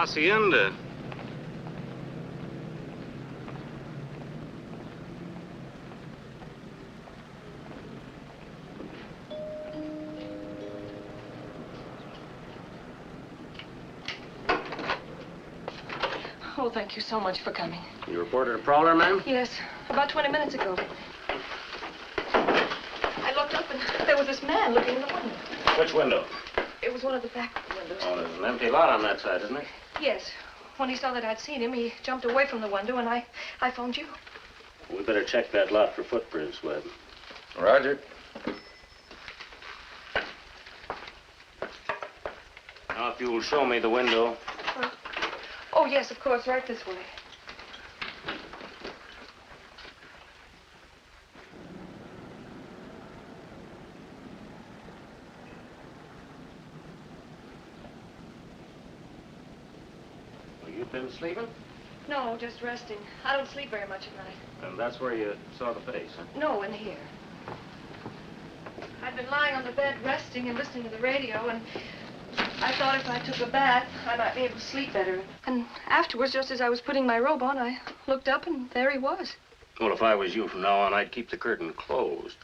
Hacienda. Oh, thank you so much for coming. You reported a prowler, ma'am? Yes, about 20 minutes ago. I looked up and there was this man looking in the window. Which window? It was one of the back windows. Oh, there's an empty lot on that side, isn't it? Yes. When he saw that I'd seen him, he jumped away from the window, and I phoned you. We better check that lot for footprints, Webb. Roger. Now, if you'll show me the window. Oh, yes, of course, right this way. Been sleeping? No, just resting. I don't sleep very much at night. And that's where you saw the face, huh? No, in here. I'd been lying on the bed resting and listening to the radio, and I thought if I took a bath, I might be able to sleep better. And afterwards, just as I was putting my robe on, I looked up, and there he was. Well, if I was you from now on, I'd keep the curtain closed.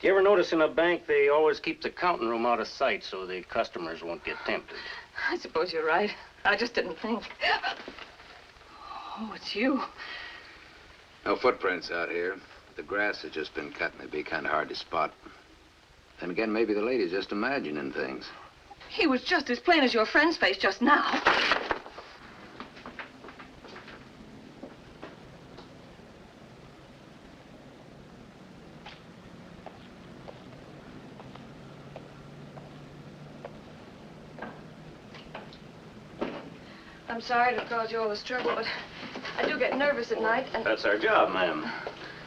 You ever notice in a bank, they always keep the counting room out of sight so the customers won't get tempted? I suppose you're right. I just didn't think. Oh, it's you. No footprints out here. The grass has just been cut and they'd be kind of hard to spot. Then again, maybe the lady's just imagining things. He was just as plain as your friend's face just now. I'm sorry to cause you all this trouble, but I do get nervous at night, and... That's our job, ma'am.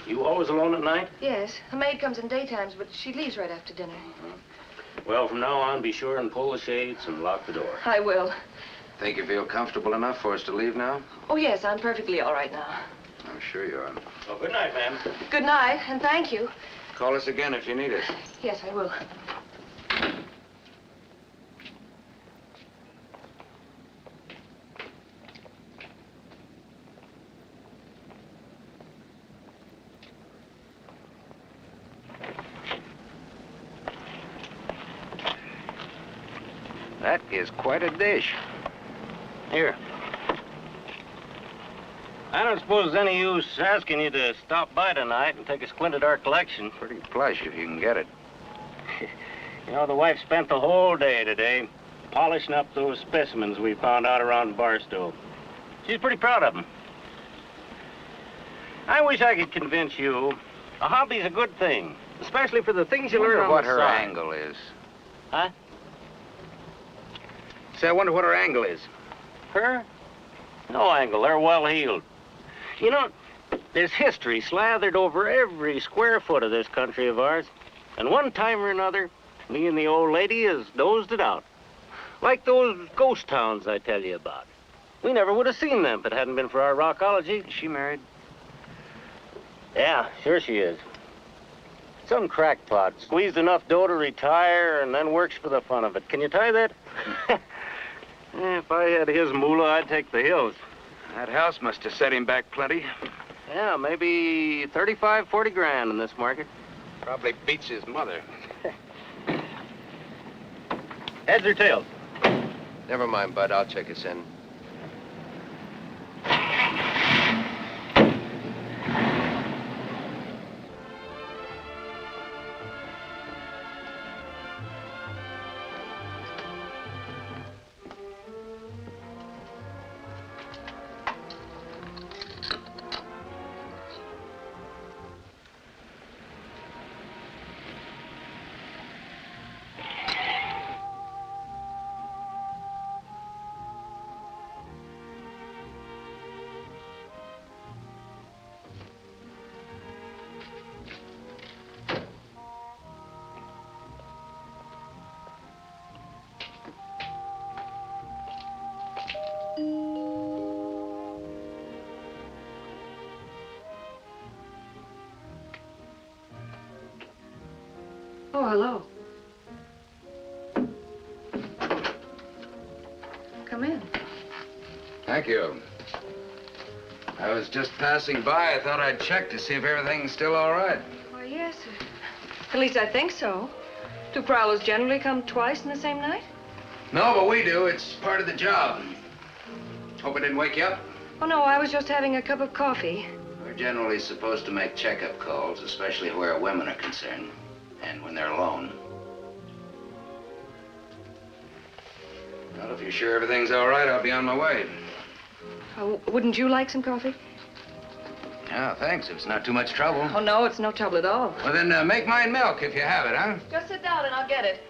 You always alone at night? Yes. The maid comes in daytimes, but she leaves right after dinner. Well, from now on, be sure and pull the shades and lock the door. I will. Think you feel comfortable enough for us to leave now? Oh, yes, I'm perfectly all right now. I'm sure you are. Well, good night, ma'am. Good night, and thank you. Call us again if you need us. Yes, I will. That is quite a dish. Here. I don't suppose there's any use asking you to stop by tonight and take a squint at our collection. Pretty plush if you can get it. You know, the wife spent the whole day today polishing up those specimens we found out around Barstow. She's pretty proud of them. I wish I could convince you a hobby's a good thing, especially for the things you learn on what the her side. angle is. Huh? Say, I wonder what her angle is. Her? No angle. They're well heeled. You know, there's history slathered over every square foot of this country of ours. And one time or another, me and the old lady has dozed it out. Like those ghost towns I tell you about. We never would have seen them if it hadn't been for our rockology. Is she married? Yeah, sure she is. Some crackpot. Squeezed enough dough to retire and then works for the fun of it. Can you tie that? If I had his moolah, I'd take the hills. That house must have set him back plenty. Yeah, maybe 35, 40 grand in this market. Probably beats his mother. Heads or tails? Never mind, Bud. I'll check us in. Oh, hello. Come in. Thank you. I was just passing by. I thought I'd check to see if everything's still all right. Why, yes. At least I think so. Do prowlers generally come twice in the same night? No, but we do. It's part of the job. Hope I didn't wake you up. Oh, no, I was just having a cup of coffee. We're generally supposed to make checkup calls, especially where women are concerned, and when they're alone. Well, if you're sure everything's all right, I'll be on my way. Oh, wouldn't you like some coffee? Yeah, thanks, if it's not too much trouble. Oh, no, it's no trouble at all. Well, then make mine milk if you have it, huh? Just sit down and I'll get it.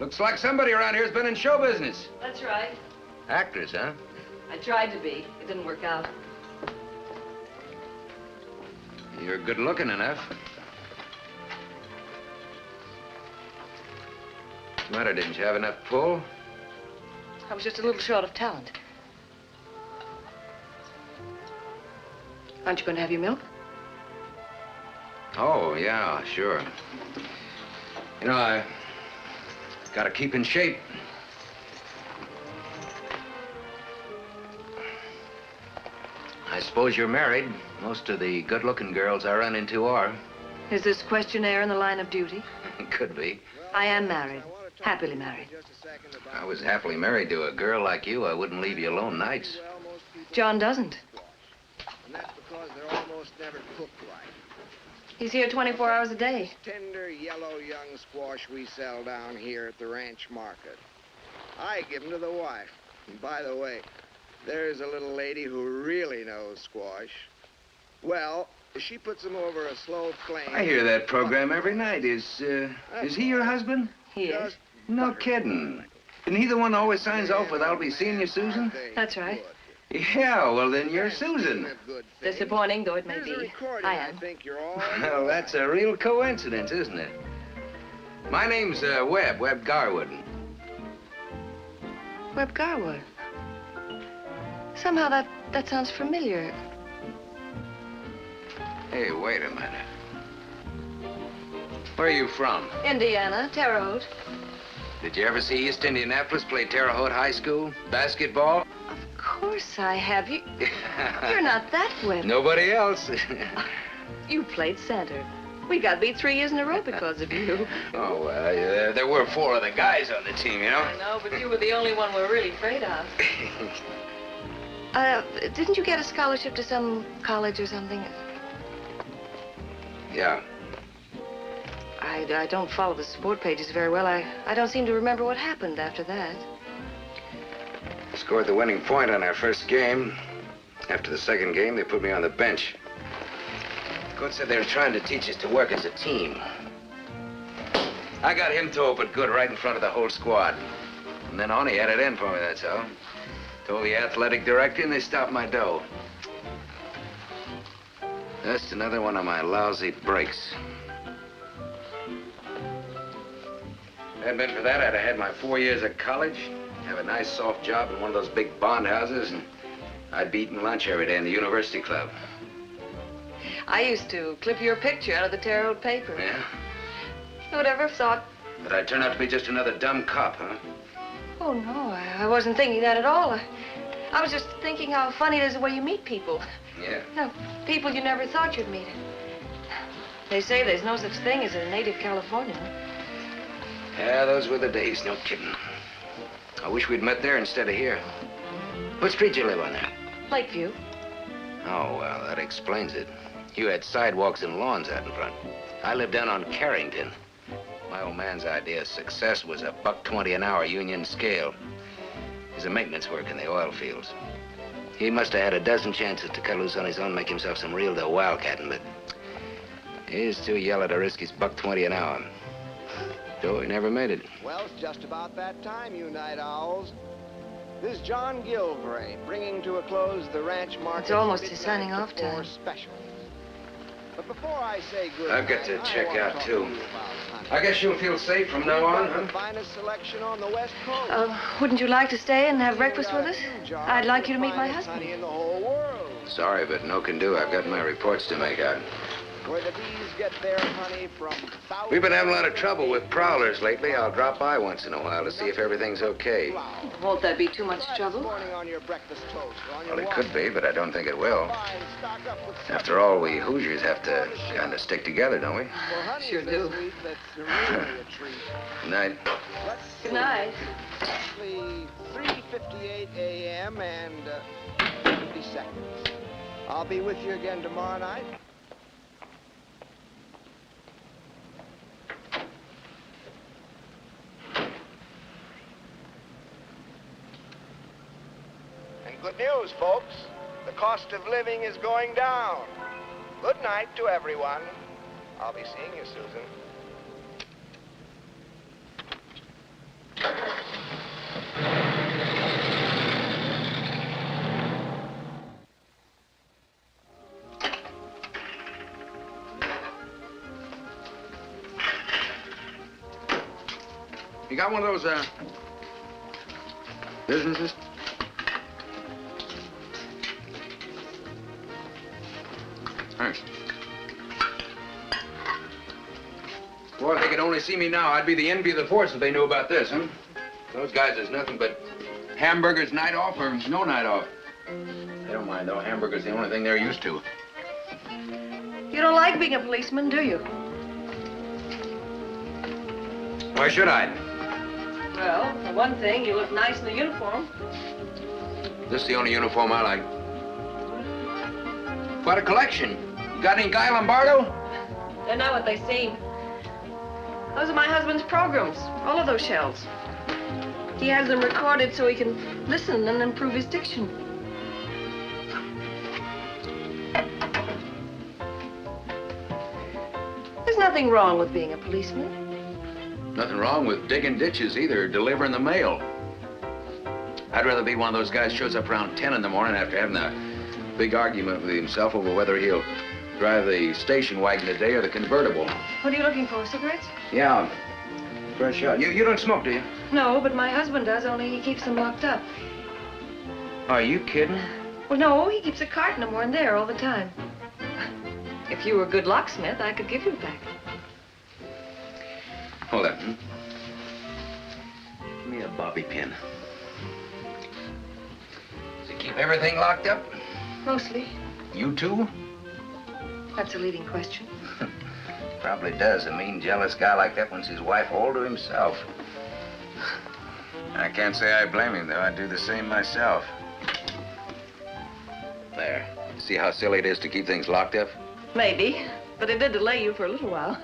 Looks like somebody around here's been in show business. That's right. Actors, huh? I tried to be. It didn't work out. You're good looking enough. What's the matter? Didn't you have enough pull? I was just a little short of talent. Aren't you going to have your milk? Oh, yeah, sure. You know, I gotta keep in shape. I suppose you're married. Most of the good-looking girls I run into are. Is this questionnaire in the line of duty? Could be. I am married. Happily married. If I was happily married to a girl like you, I wouldn't leave you alone nights. John doesn't. And that's because they're almost never cooked right. He's here 24 hours a day. Tender, yellow, young squash we sell down here at the ranch market. I give 'em to the wife. And by the way, there's a little lady who really knows squash. Well, she puts 'em over a slow flame. I hear that program every night. Is he your husband? He is. No kidding. Isn't he the one who always signs off with, "I'll be seeing you, Susan"? That's right. Yeah, well, then you're Susan. Disappointing though it may Here's a be. recording. I I am. think you're all. Well, that's a real coincidence, isn't it? My name's Webb Garwood. Webb Garwood. Somehow that sounds familiar. Hey, wait a minute. Where are you from? Indiana, Terre Haute. Did you ever see East Indianapolis play Terre Haute High School? Basketball? Of course I have. You're not that wet. Nobody else. You played center. We got beat 3 years in a row because of you. Oh, well, there were 4 other guys on the team, you know? I know, but you were the only one we're really afraid of. Didn't you get a scholarship to some college or something? Yeah. I don't follow the sport pages very well. I don't seem to remember what happened after that. Scored the winning point on our first game. After the second game, they put me on the bench. Coach said they were trying to teach us to work as a team. I got him to open good right in front of the whole squad. From then on, he had it in for me, that's all. Told the athletic director, and they stopped my dough. That's another one of my lousy breaks. If it hadn't been for that, I'd have had my 4 years of college, have a nice soft job in one of those big bond houses, and I'd be eating lunch every day in the university club. I used to clip your picture out of the Terre Haute paper. Yeah? Who would ever have thought? But I turned out to be just another dumb cop, huh? Oh, no, I wasn't thinking that at all. I was just thinking how funny it is the way you meet people. Yeah. No, people you never thought you'd meet. They say there's no such thing as a native Californian. Yeah, those were the days, no kidding. I wish we'd met there instead of here. What street you live on there? Lakeview. Oh, well, that explains it. You had sidewalks and lawns out in front. I lived down on Carrington. My old man's idea of success was $1.20 an hour union scale. He's a maintenance worker in the oil fields. He must have had a dozen chances to cut loose on his own, make himself some real dough wildcatting, but he's too yellow to risk his $1.20 an hour. So he never made it. Well, it's just about that time, you night owls. This is John Gilvray, bringing to a close the ranch market. It's almost his signing off time. Special. But before I say goodbye, I've got to check out, too. I guess you'll feel safe from now on, huh? The finest selection on the West Coast. Wouldn't you like to stay and have breakfast with us? I'd like you to meet my husband. Honey in the whole world. Sorry, but no can do. I've got my reports to make out. Where the bees get their honey from thousands. We've been having a lot of trouble with prowlers lately. I'll drop by once in a while to see if everything's okay. Won't that be too much trouble? On your breakfast toast, on your Well, it could be, but I don't think it will. After all, we Hoosiers have to kind of stick together, don't we? Sure do. Good night. Good night. Exactly 3:58 a.m. and 50 seconds. I'll be with you again tomorrow night. Good news, folks. The cost of living is going down. Good night to everyone. I'll be seeing you, Susan. You got one of those, businesses? Thanks. Boy, if they could only see me now, I'd be the envy of the force if they knew about this, huh? Those guys, there's nothing but hamburgers night off or no night off. They don't mind, though. Hamburgers the only thing they're used to. You don't like being a policeman, do you? Why should I? Well, for one thing, you look nice in the uniform. This is the only uniform I like. Quite a collection. You got any Guy Lombardo? They're not what they seem. Those are my husband's programs, all of those shells. He has them recorded so he can listen and improve his diction. There's nothing wrong with being a policeman. Nothing wrong with digging ditches either, or delivering the mail. I'd rather be one of those guys shows up around 10 in the morning after having a big argument with himself over whether he'll drive the station wagon today or the convertible. What are you looking for, cigarettes? Yeah, fresh out. You don't smoke, do you? No, but my husband does, only he keeps them locked up. Are you kidding? Well, no, he keeps a carton of them in there all the time. If you were a good locksmith, I could give you a pack. Hold on. Give me a bobby pin. Does he keep everything locked up? Mostly. You too? That's a leading question. Probably does. A mean, jealous guy like that wants his wife all to himself. I can't say I blame him, though. I'd do the same myself. There. See how silly it is to keep things locked up? Maybe, but it did delay you for a little while.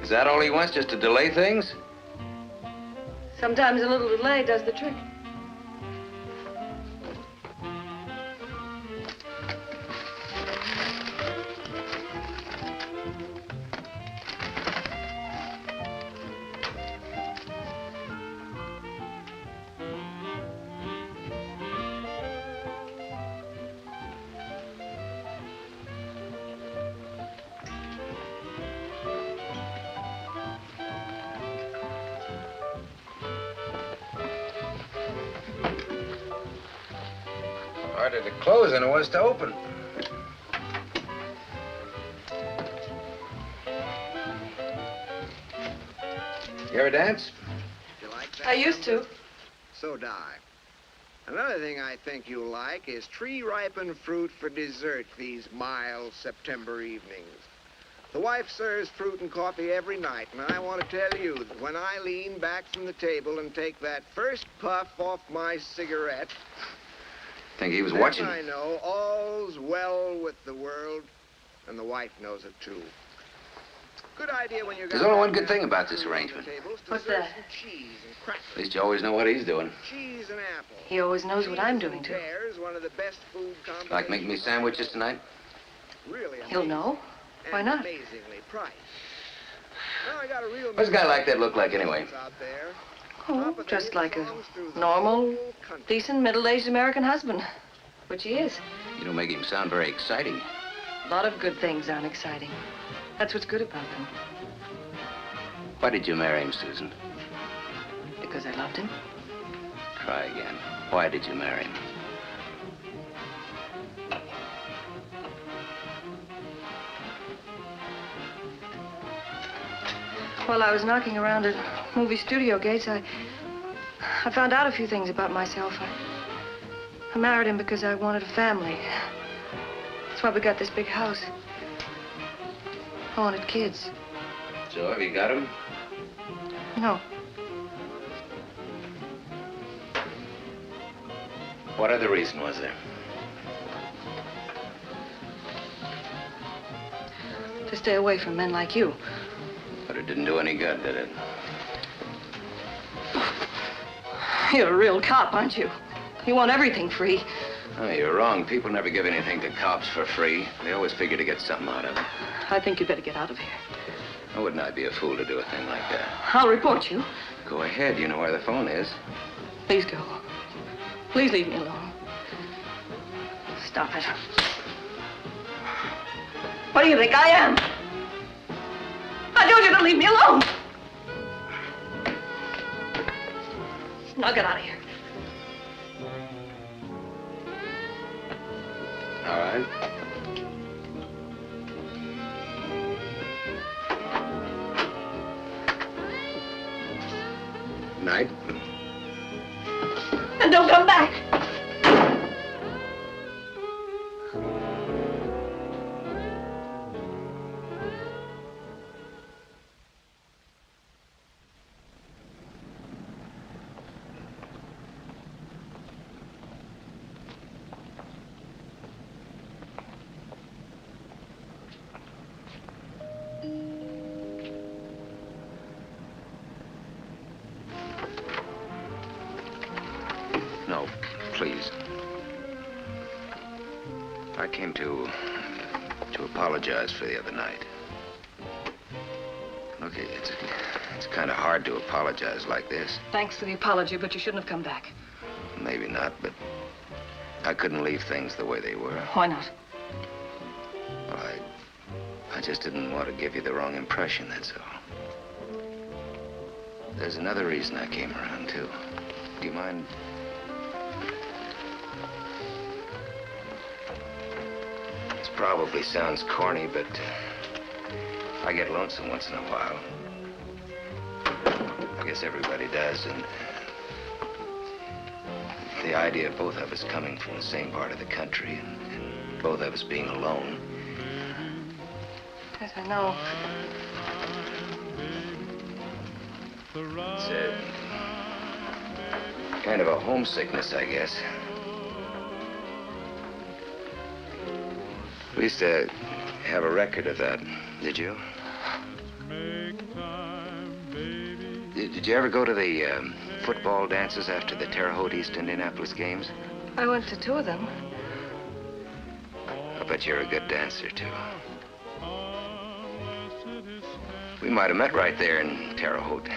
Is that all he wants, just to delay things? Sometimes a little delay does the trick. Harder to close than it was to open. You ever dance? You like that? I used to. So do I. Another thing I think you'll like is tree-ripened fruit for dessert these mild September evenings. The wife serves fruit and coffee every night, and I want to tell you that when I lean back from the table and take that first puff off my cigarette, Think he was then watching? I know all's well with the world, and the wife knows it too. Good idea when you got. There's only one good thing about this arrangement. What's that? Cheese and crackers. At least you always know what he's doing. Cheese and apple. He always knows what I'm doing, Cheese too. and pears, one of the best food combinations. Like making me sandwiches tonight? Really He'll amazing. know. Why And not? amazingly priced. Now I got a real. What's a guy like that look like anyway? Out there. Oh, just like a normal, decent, middle-aged American husband. Which he is. You don't make him sound very exciting. A lot of good things aren't exciting. That's what's good about them. Why did you marry him, Susan? Because I loved him. Try again. Why did you marry him? While I was knocking around at movie studio gates, I found out a few things about myself. I married him because I wanted a family. That's why we got this big house. I wanted kids. So, have you got him? No. What other reason was there? To stay away from men like you. But it didn't do any good, did it? You're a real cop, aren't you? You want everything free. Oh, you're wrong. People never give anything to cops for free. They always figure to get something out of it. I think you'd better get out of here. Oh, wouldn't I be a fool to do a thing like that? I'll report you. Go ahead. You know where the phone is. Please go. Please leave me alone. Stop it. What do you think I am? I told you to leave me alone. Now get out of here. All right. Night. And don't come back. No, please. I came to apologize for the other night. Look, it's kind of hard to apologize like this. Thanks for the apology, but you shouldn't have come back. Maybe not, but I couldn't leave things the way they were. Why not? Well, I just didn't want to give you the wrong impression, that's all. There's another reason I came around, too. Do you mind? This probably sounds corny, but I get lonesome once in a while. I guess everybody does, and the idea of both of us coming from the same part of the country and both of us being alone. Yes, I know. It's a kind of a homesickness, I guess. We used to have a record of that. Did you? Did you ever go to the football dances after the Terre Haute East Indianapolis games? I went to 2 of them. I bet you're a good dancer, too. We might have met right there in Terre Haute.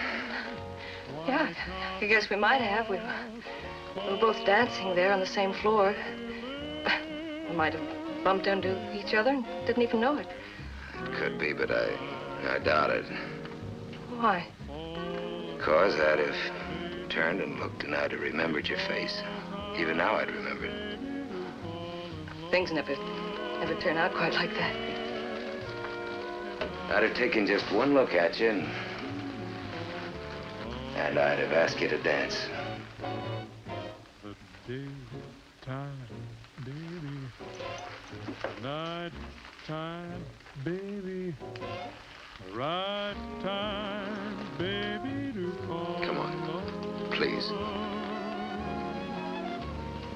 Yeah, I guess we might have. We were both dancing there on the same floor. We might have bumped into each other and didn't even know it. It could be, but I doubt it. Why? Because I'd have turned and looked and I'd have remembered your face. Even now I'd remember it. Things never turn out quite like that. I'd have taken just one look at you and I'd have asked you to dance. Daytime, baby. Nighttime, baby. Right time, baby, to call. Come on, please.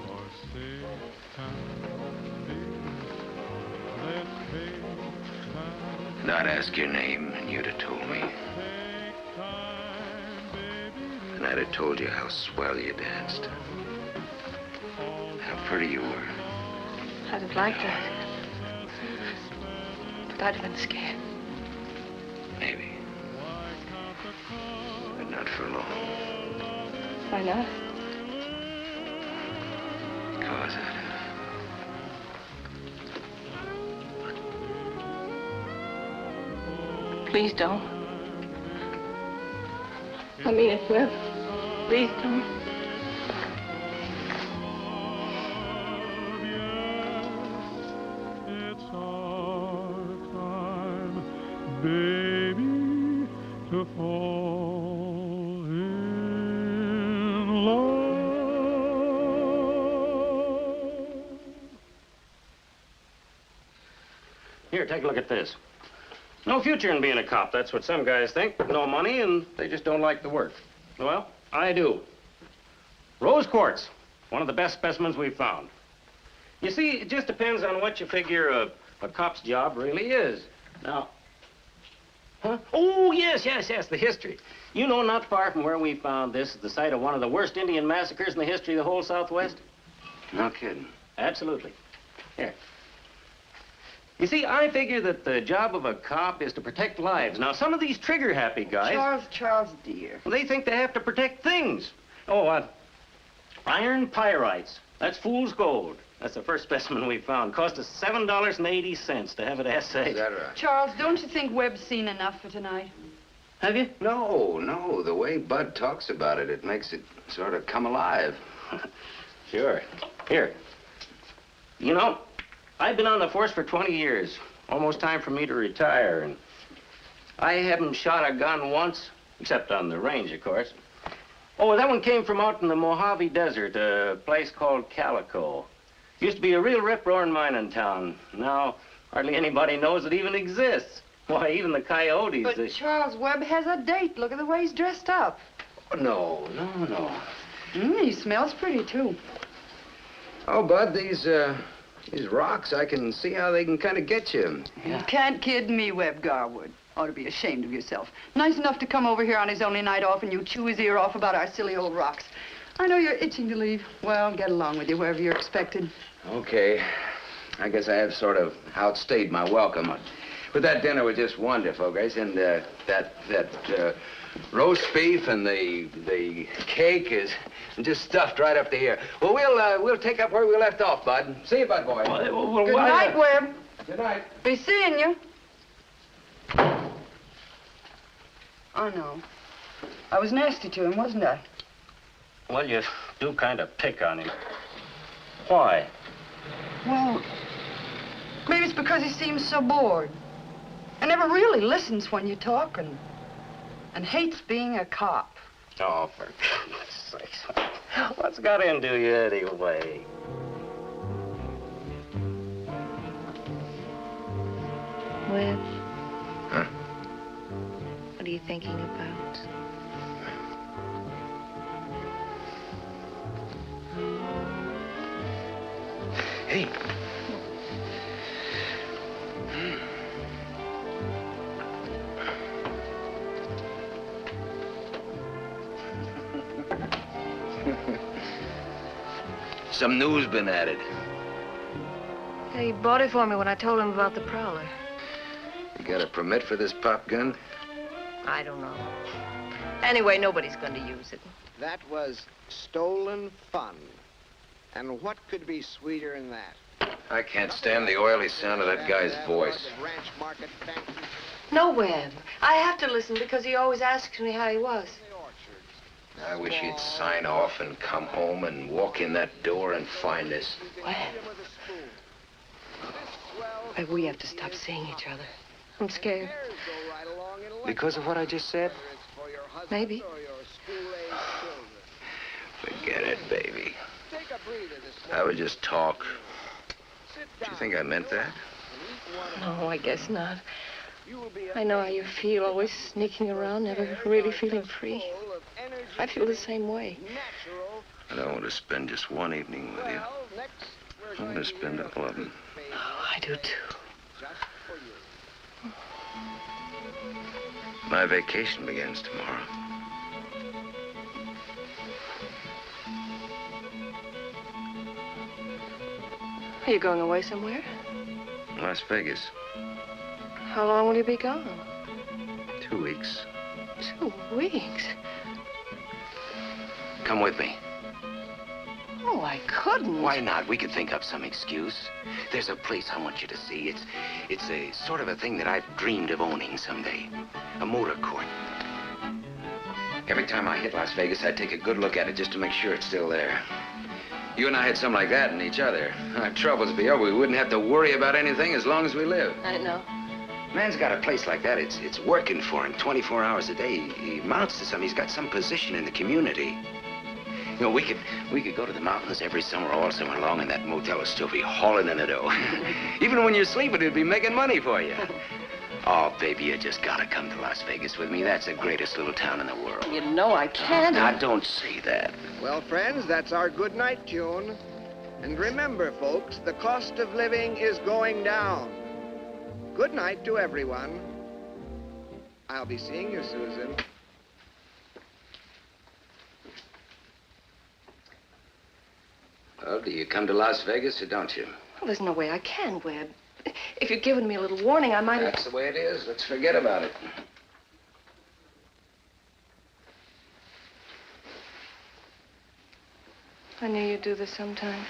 Or say time, baby. Let's make time. And I'd ask your name and you'd have told me. And I'd have told you how swell you danced. How pretty you were. I'd have liked that. But I'd have been scared. Maybe. But not for long. Why not? Because Please don't. I mean it, Webb. Please don't. It's our time, baby, to fall in love. Here, take a look at this. No future in being a cop. That's what some guys think. No money, and they just don't like the work. Well, I do. Rose quartz, one of the best specimens we've found. You see, it just depends on what you figure a cop's job really is. Now, huh? Oh, yes, the history. You know, not far from where we found this is the site of one of the worst Indian massacres in the history of the whole Southwest. no kidding. Absolutely. Here. You see, I figure that the job of a cop is to protect lives. Now, some of these trigger-happy guys... Charles, dear. They think they have to protect things. Oh, iron pyrites. That's fool's gold. That's the first specimen we found. Cost us $7.80 to have it assayed. Is that right? Charles, don't you think Webb's seen enough for tonight? Have you? No. The way Bud talks about it, it makes it sort of come alive. Sure. Here. You know, I've been on the force for 20 years. Almost time for me to retire, and I haven't shot a gun once, except on the range, of course. Oh, that one came from out in the Mojave Desert, a place called Calico. Used to be a real rip-roaring mining town. Now, hardly anybody knows it even exists. Why, even the coyotes... But Charles, Webb has a date. Look at the way he's dressed up. No. He smells pretty, too. Oh, Bud, these rocks, I can see how they can kind of get you. You can't kid me, Webb Garwood. Ought to be ashamed of yourself. Nice enough to come over here on his only night off and you chew his ear off about our silly old rocks. I know you're itching to leave. Well, get along with you wherever you're expected. Okay. I guess I have sort of outstayed my welcome. But that dinner was just wonderful, guys. And that roast beef and the cake is just stuffed right up to here. Well, we'll take up where we left off, Bud. See you, Bud boy. Good night, Webb. Good night. Be seeing you. I know. I was nasty to him, wasn't I? Well, you do kind of pick on him. Why? Well, maybe it's because he seems so bored. and never really listens when you talk and hates being a cop. Oh, for goodness sakes. What's got into you anyway? Webb, Huh? what are you thinking about? Hey. Some news been added. Yeah, he bought it for me when I told him about the Prowler. You got a permit for this pop gun? I don't know. Anyway, nobody's going to use it. That was stolen fun. And what could be sweeter than that? I can't stand the oily sound of that guy's voice. No, Webb. I have to listen because he always asks me how he was. I wish he'd sign off and come home and walk in that door and find us. Webb. Webb, we have to stop seeing each other. I'm scared. Because of what I just said? Maybe. Forget it, baby. I would just talk. Do you think I meant that? No, I guess not. I know how you feel, always sneaking around, never really feeling free. I feel the same way. I don't want to spend just one evening with you. I want to spend all of them. Oh, I do too. My vacation begins tomorrow. Are you going away somewhere? Las Vegas. How long will you be gone? 2 weeks. 2 weeks? Come with me. Oh, I couldn't. Why not? We could think up some excuse. There's a place I want you to see. It's a sort of a thing that I've dreamed of owning someday. A motor court. Every time I hit Las Vegas, I'd take a good look at it just to make sure it's still there. You and I had something like that in each other. Our troubles be over. We wouldn't have to worry about anything as long as we live. I know. Man's got a place like that. It's working for him 24 hours a day. He amounts to something. He's got some position in the community. You know, we could go to the mountains every summer, all summer long, and that motel would still be hauling in the dough. Even when you're sleeping, it'd be making money for you. Oh, baby, you just gotta come to Las Vegas with me. That's the greatest little town in the world. You know I can't. Now, don't say that. Well, friends, that's our good night tune. And remember, folks, the cost of living is going down. Good night to everyone. I'll be seeing you, Susan. Well, do you come to Las Vegas or don't you? Well, there's no way I can, Webb. If you'd given me a little warning, I might have... That's the way it is. Let's forget about it. I knew you'd do this sometime.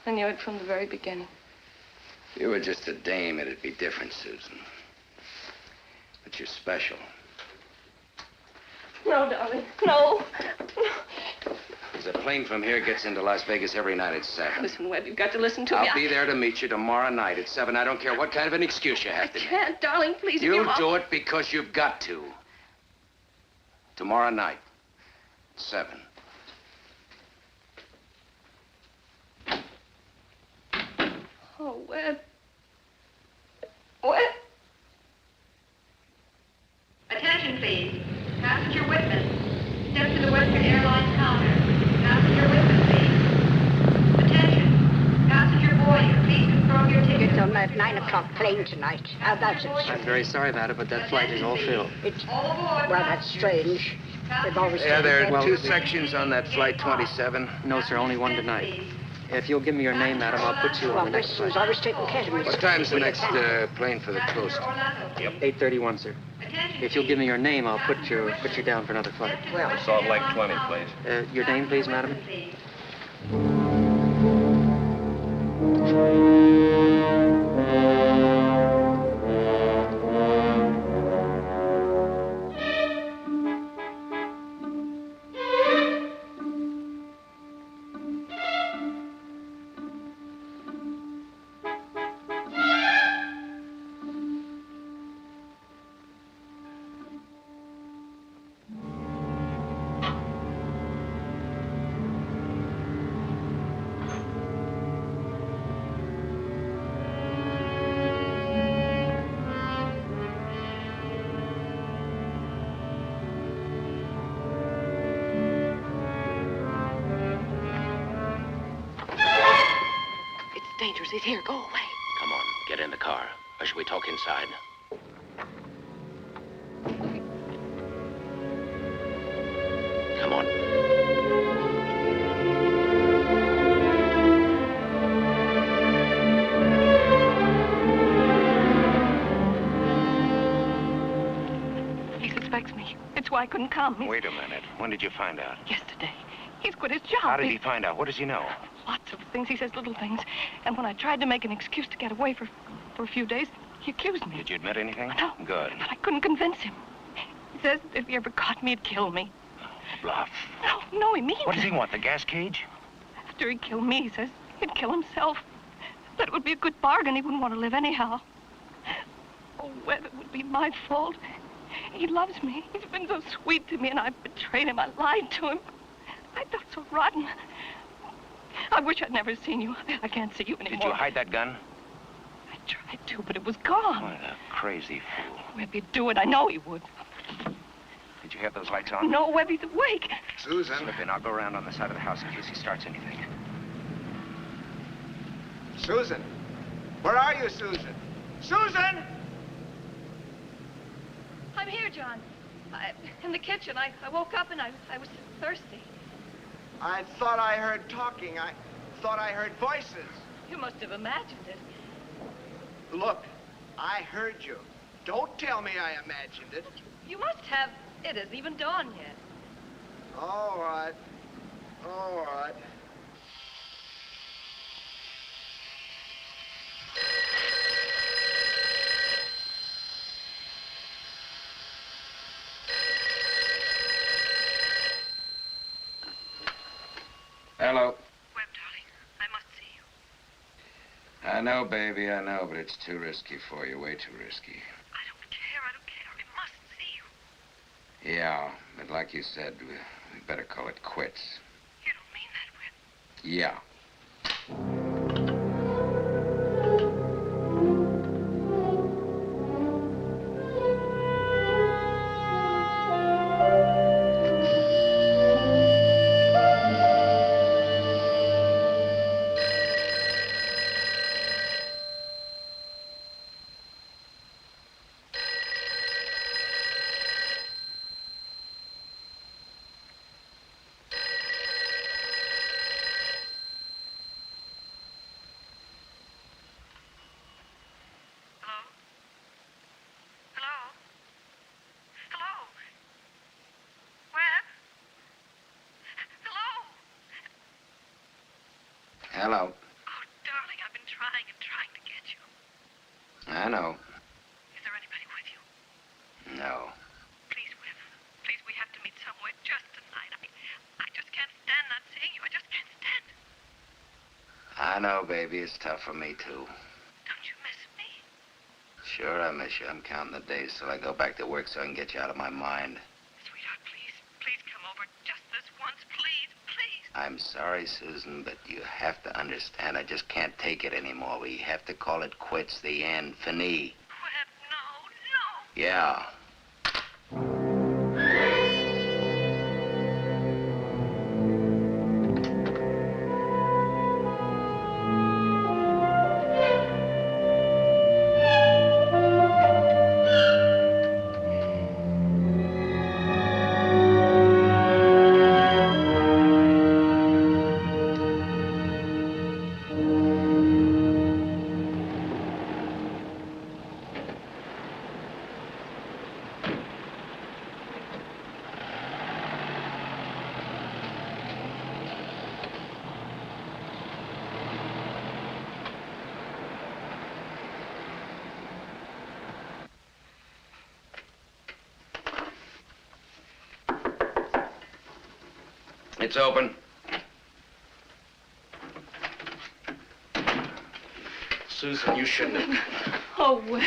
I knew it from the very beginning. If you were just a dame, it'd be different, Susan. But you're special. No, darling, no. There's a plane from here gets into Las Vegas every night at 7. Listen, Webb, you've got to listen to me. I'll be there to meet you tomorrow night at 7. I don't care what kind of an excuse you have to I make. can't, darling, please. You do it because you've got to. Tomorrow night, 7. Oh, Webb. Webb. Attention, please. Passenger witness. Step to the Western Airlines counter. Passenger witness, please. Attention. Passenger boarding. Please confirm your ticket. It's on that 9 o'clock plane tonight. That's it. I'm very sorry about it, but that flight is all filled. It's, well, that's strange. They've always Yeah, said there are that. two sections on that flight 27. No, sir, only one tonight. If you'll give me your name, madam, I'll put you on Well, the this next was flight. always taking care of me. What time's the next plane for the coast? 8:31, sir. If you'll give me your name, I'll put you down for another flight. Well, Salt Lake 20, please. Your name, please, madam? dangerous. He's here. Go away. Come on, get in the car. Or should we talk inside? Come on. He suspects me. It's why I couldn't come. Wait a minute. When did you find out? Yesterday. He's quit his job. How did he find out? What does he know? Lots of things. He says little things. And when I tried to make an excuse to get away for a few days, he accused me. Did you admit anything? No. Good. But I couldn't convince him. He says if he ever caught me, he'd kill me. Bluff. No, he means What does it. he want, the gas cage? After he'd kill me, he says he'd kill himself. That it would be a good bargain. He wouldn't want to live anyhow. Oh, Webb, it would be my fault. He loves me. He's been so sweet to me, and I betrayed him. I lied to him. I felt so rotten. I wish I'd never seen you. I can't see you anymore. Did you hide that gun? I tried to, but it was gone. What a crazy fool. Webb, he'd do it. I know he would. Did you have those lights on? No, Webb, he's awake. Susan. Slip in. I'll go around on the side of the house in case he starts anything. Susan. Where are you, Susan? Susan! I'm here, John. In the kitchen. I woke up and I was thirsty. I thought I heard talking. I thought I heard voices. You must have imagined it. Look, I heard you. Don't tell me I imagined it. You must have. It isn't even dawn yet. All right. All right. Hello. Webb, darling, I must see you. I know, baby, I know, but it's too risky for you. Way too risky. I don't care. I must see you. Yeah, but like you said, we better call it quits. You don't mean that, Webb. Yeah. Hello. Oh, darling, I've been trying and trying to get you. I know. Is there anybody with you? No. Please, Webb. Please, we have to meet somewhere just tonight. I just can't stand not seeing you. I just can't stand it. I know, baby. It's tough for me, too. Don't you miss me? Sure, I miss you. I'm counting the days till I go back to work so I can get you out of my mind. Sweetheart, please. Please come over just this once. Please, please. I'm sorry, Susan, but you have to understand. I just can't take it anymore. We have to call it quits. The end. Fini. Webb, no. Yeah. It's open. Susan, you shouldn't have... Oh, Webb.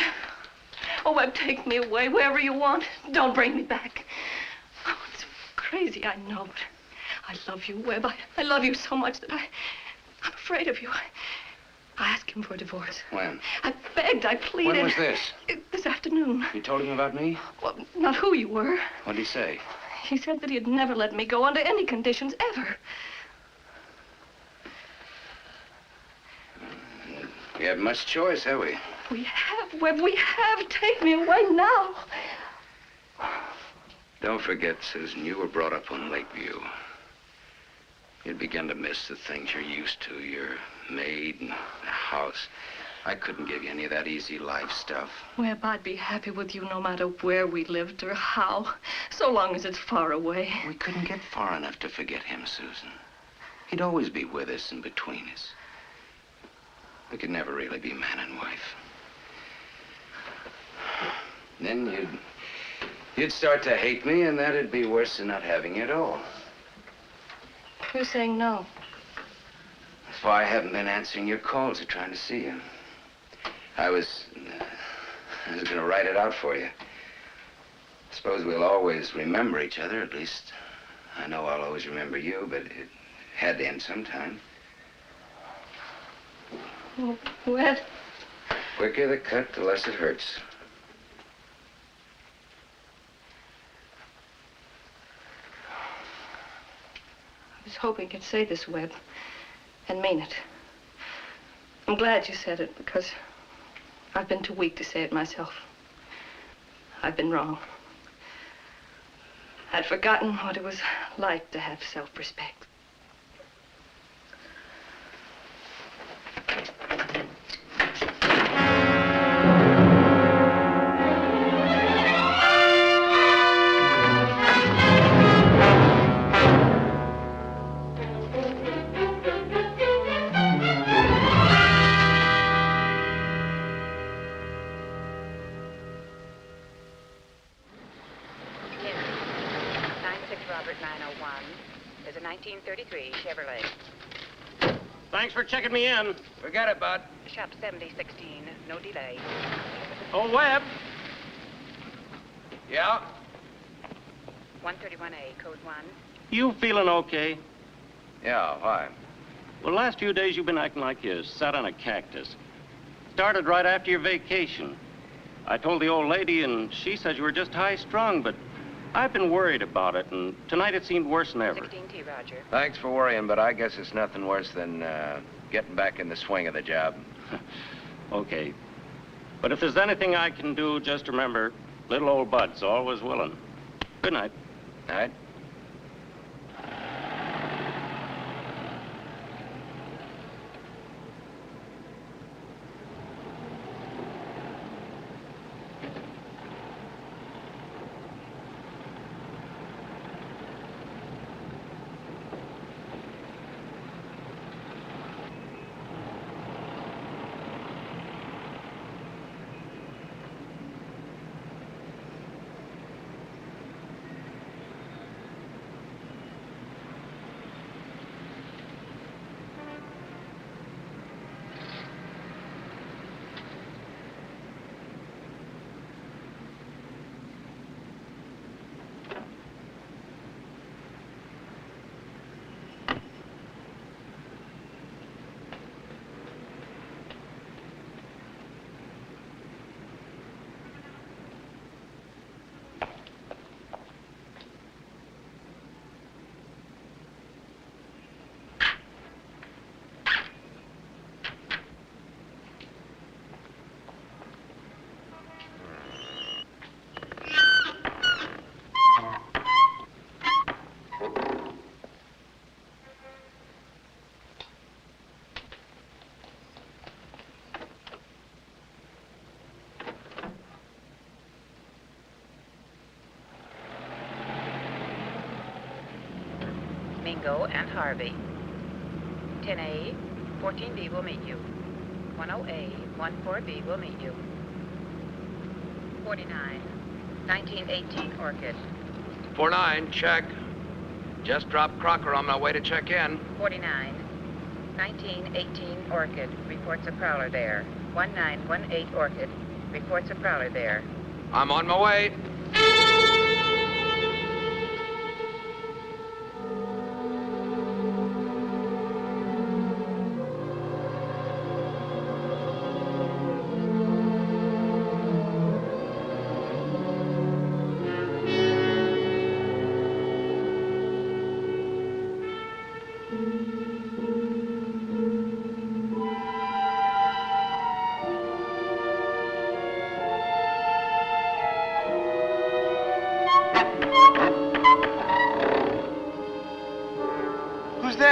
Oh, Webb, take me away wherever you want. Don't bring me back. Oh, it's crazy, I know, but I love you, Webb. I love you so much that I'm afraid of you. I asked him for a divorce. When? I begged, I pleaded. When was this? This afternoon. You told him about me? Well, not who you were. What'd he say? He said that he'd never let me go under any conditions, ever. We have much choice, have we? We have, Webb, we have. Take me away now. Don't forget, Susan, you were brought up on Lakeview. You'd begin to miss the things you're used to, your maid and the house. I couldn't give you any of that easy life stuff. Webb, I'd be happy with you no matter where we lived or how, so long as it's far away. We couldn't get far enough to forget him, Susan. He'd always be with us and between us. We could never really be man and wife. Then you'd start to hate me, and that'd be worse than not having you at all. Who's saying no? That's why I haven't been answering your calls or trying to see you. I was gonna write it out for you. Suppose we'll always remember each other, at least I know I'll always remember you, but it had to end sometime. Oh, Webb. Quicker the cut, the less it hurts. I was hoping you'd say this, Webb, and mean it. I'm glad you said it, because I've been too weak to say it myself. I've been wrong. I'd forgotten what it was like to have self-respect. Robert 901. There's a 1933 Chevrolet. Thanks for checking me in. Forget it, Bud. Shop 7016. No delay. Oh, Webb. Yeah? 131A, code 1. You feeling okay? Yeah, why? Well, last few days you've been acting like you sat on a cactus. Started right after your vacation. I told the old lady, and she said you were just high-strung, but I've been worried about it, and tonight it seemed worse than ever. 16T, Roger. Thanks for worrying, but I guess it's nothing worse than getting back in the swing of the job. Okay. But if there's anything I can do, just remember, little old Bud's always willing. Good night. Night. Mingo and Harvey. 10A, 14B will meet you. 10A, 14B will meet you. 49, 1918 Orchid. 49, check. Just dropped Crocker on my way to check in. 49, 1918 Orchid. Reports a Prowler there. 1918 Orchid. Reports a Prowler there. I'm on my way.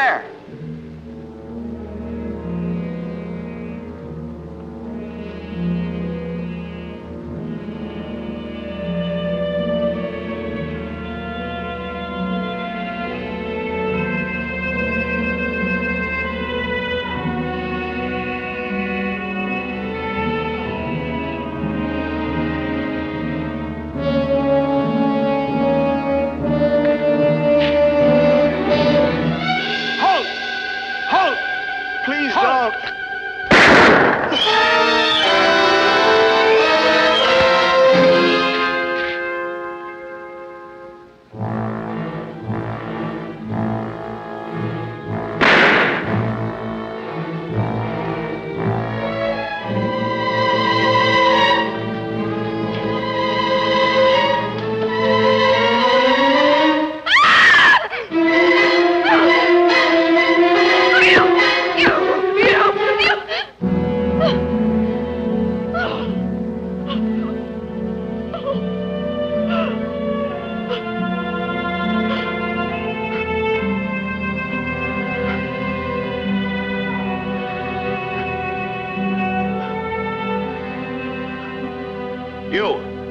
there!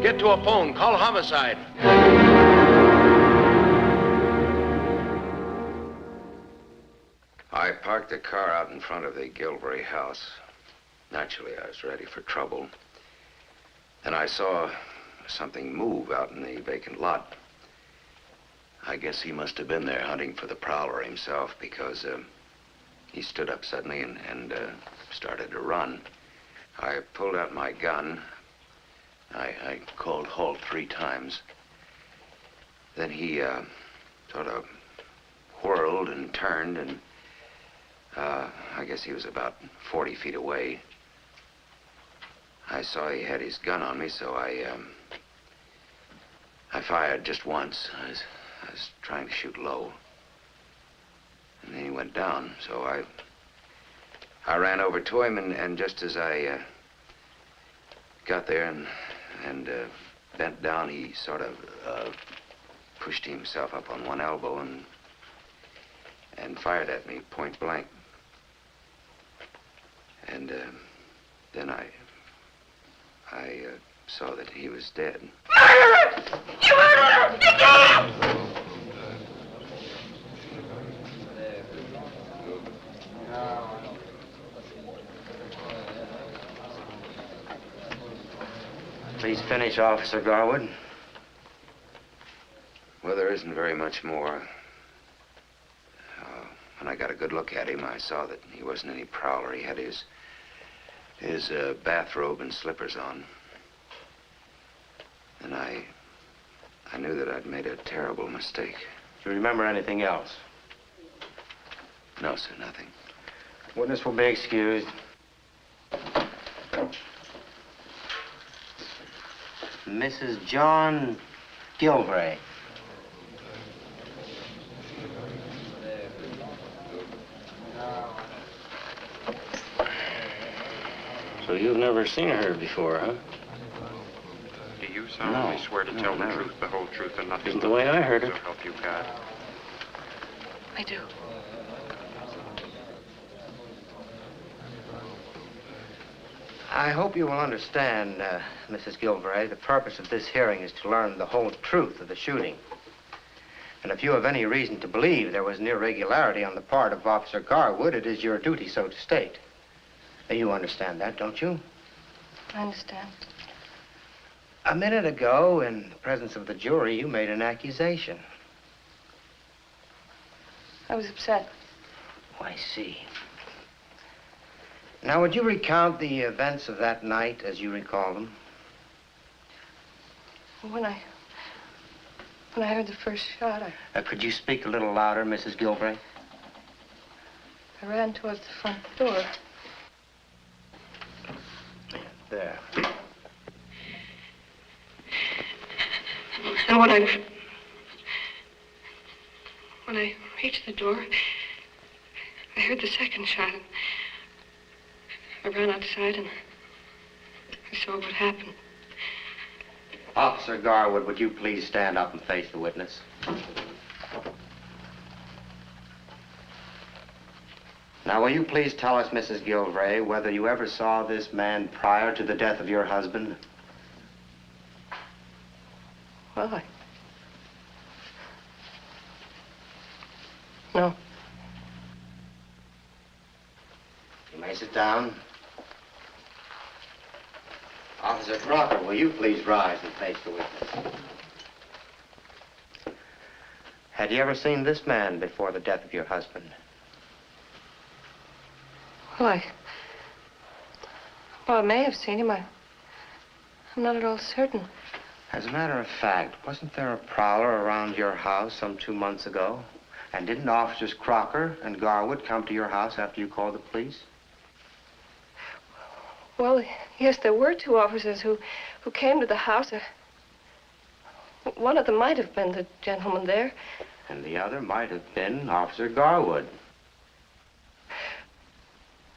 Get to a phone. Call homicide. I parked the car out in front of the Gilbury house. Naturally, I was ready for trouble. Then I saw something move out in the vacant lot. I guess he must have been there hunting for the Prowler himself, because he stood up suddenly and started to run. I pulled out my gun. I called halt 3 times. Then he sort of whirled and turned, and I guess he was about 40 feet away. I saw he had his gun on me, so I fired just once. I was trying to shoot low. And then he went down, so I ran over to him, and just as I got there and bent down, he sort of pushed himself up on one elbow and fired at me point blank. And then I saw that he was dead. You murderer! Please finish, Officer Garwood. Well, there isn't very much more. When I got a good look at him, I saw that he wasn't any Prowler. He had his bathrobe and slippers on. And I knew that I'd made a terrible mistake. Do you remember anything else? No, sir, nothing. Witness will be excused. Mrs. John Gilbray. So you've never seen her before, huh? Do you solemnly swear to tell the truth, the whole truth, and nothing Isn't the way I heard it. So help you God. I do. I hope you will understand, Mrs. Gilbray, the purpose of this hearing is to learn the whole truth of the shooting. And if you have any reason to believe there was an irregularity on the part of Officer Garwood, it is your duty so to state. You understand that, don't you? I understand. A minute ago, in the presence of the jury, you made an accusation. I was upset. Oh, I see. Now, would you recount the events of that night as you recall them? When I heard the first shot, Could you speak a little louder, Mrs. Gilbray? I ran towards the front door. There. And when I reached the door, I heard the second shot. I ran outside and I saw what happened. Officer Garwood, would you please stand up and face the witness? Now, will you please tell us, Mrs. Gilvray, whether you ever saw this man prior to the death of your husband? Well, No. You may sit down. Officer Crocker, will you please rise and face the witness? Had you ever seen this man before the death of your husband? Well, I may have seen him. I'm not at all certain. As a matter of fact, wasn't there a prowler around your house some 2 months ago? And didn't Officers Crocker and Garwood come to your house after you called the police? Well, yes, there were 2 officers who came to the house. One of them might have been the gentleman there. And the other might have been Officer Garwood.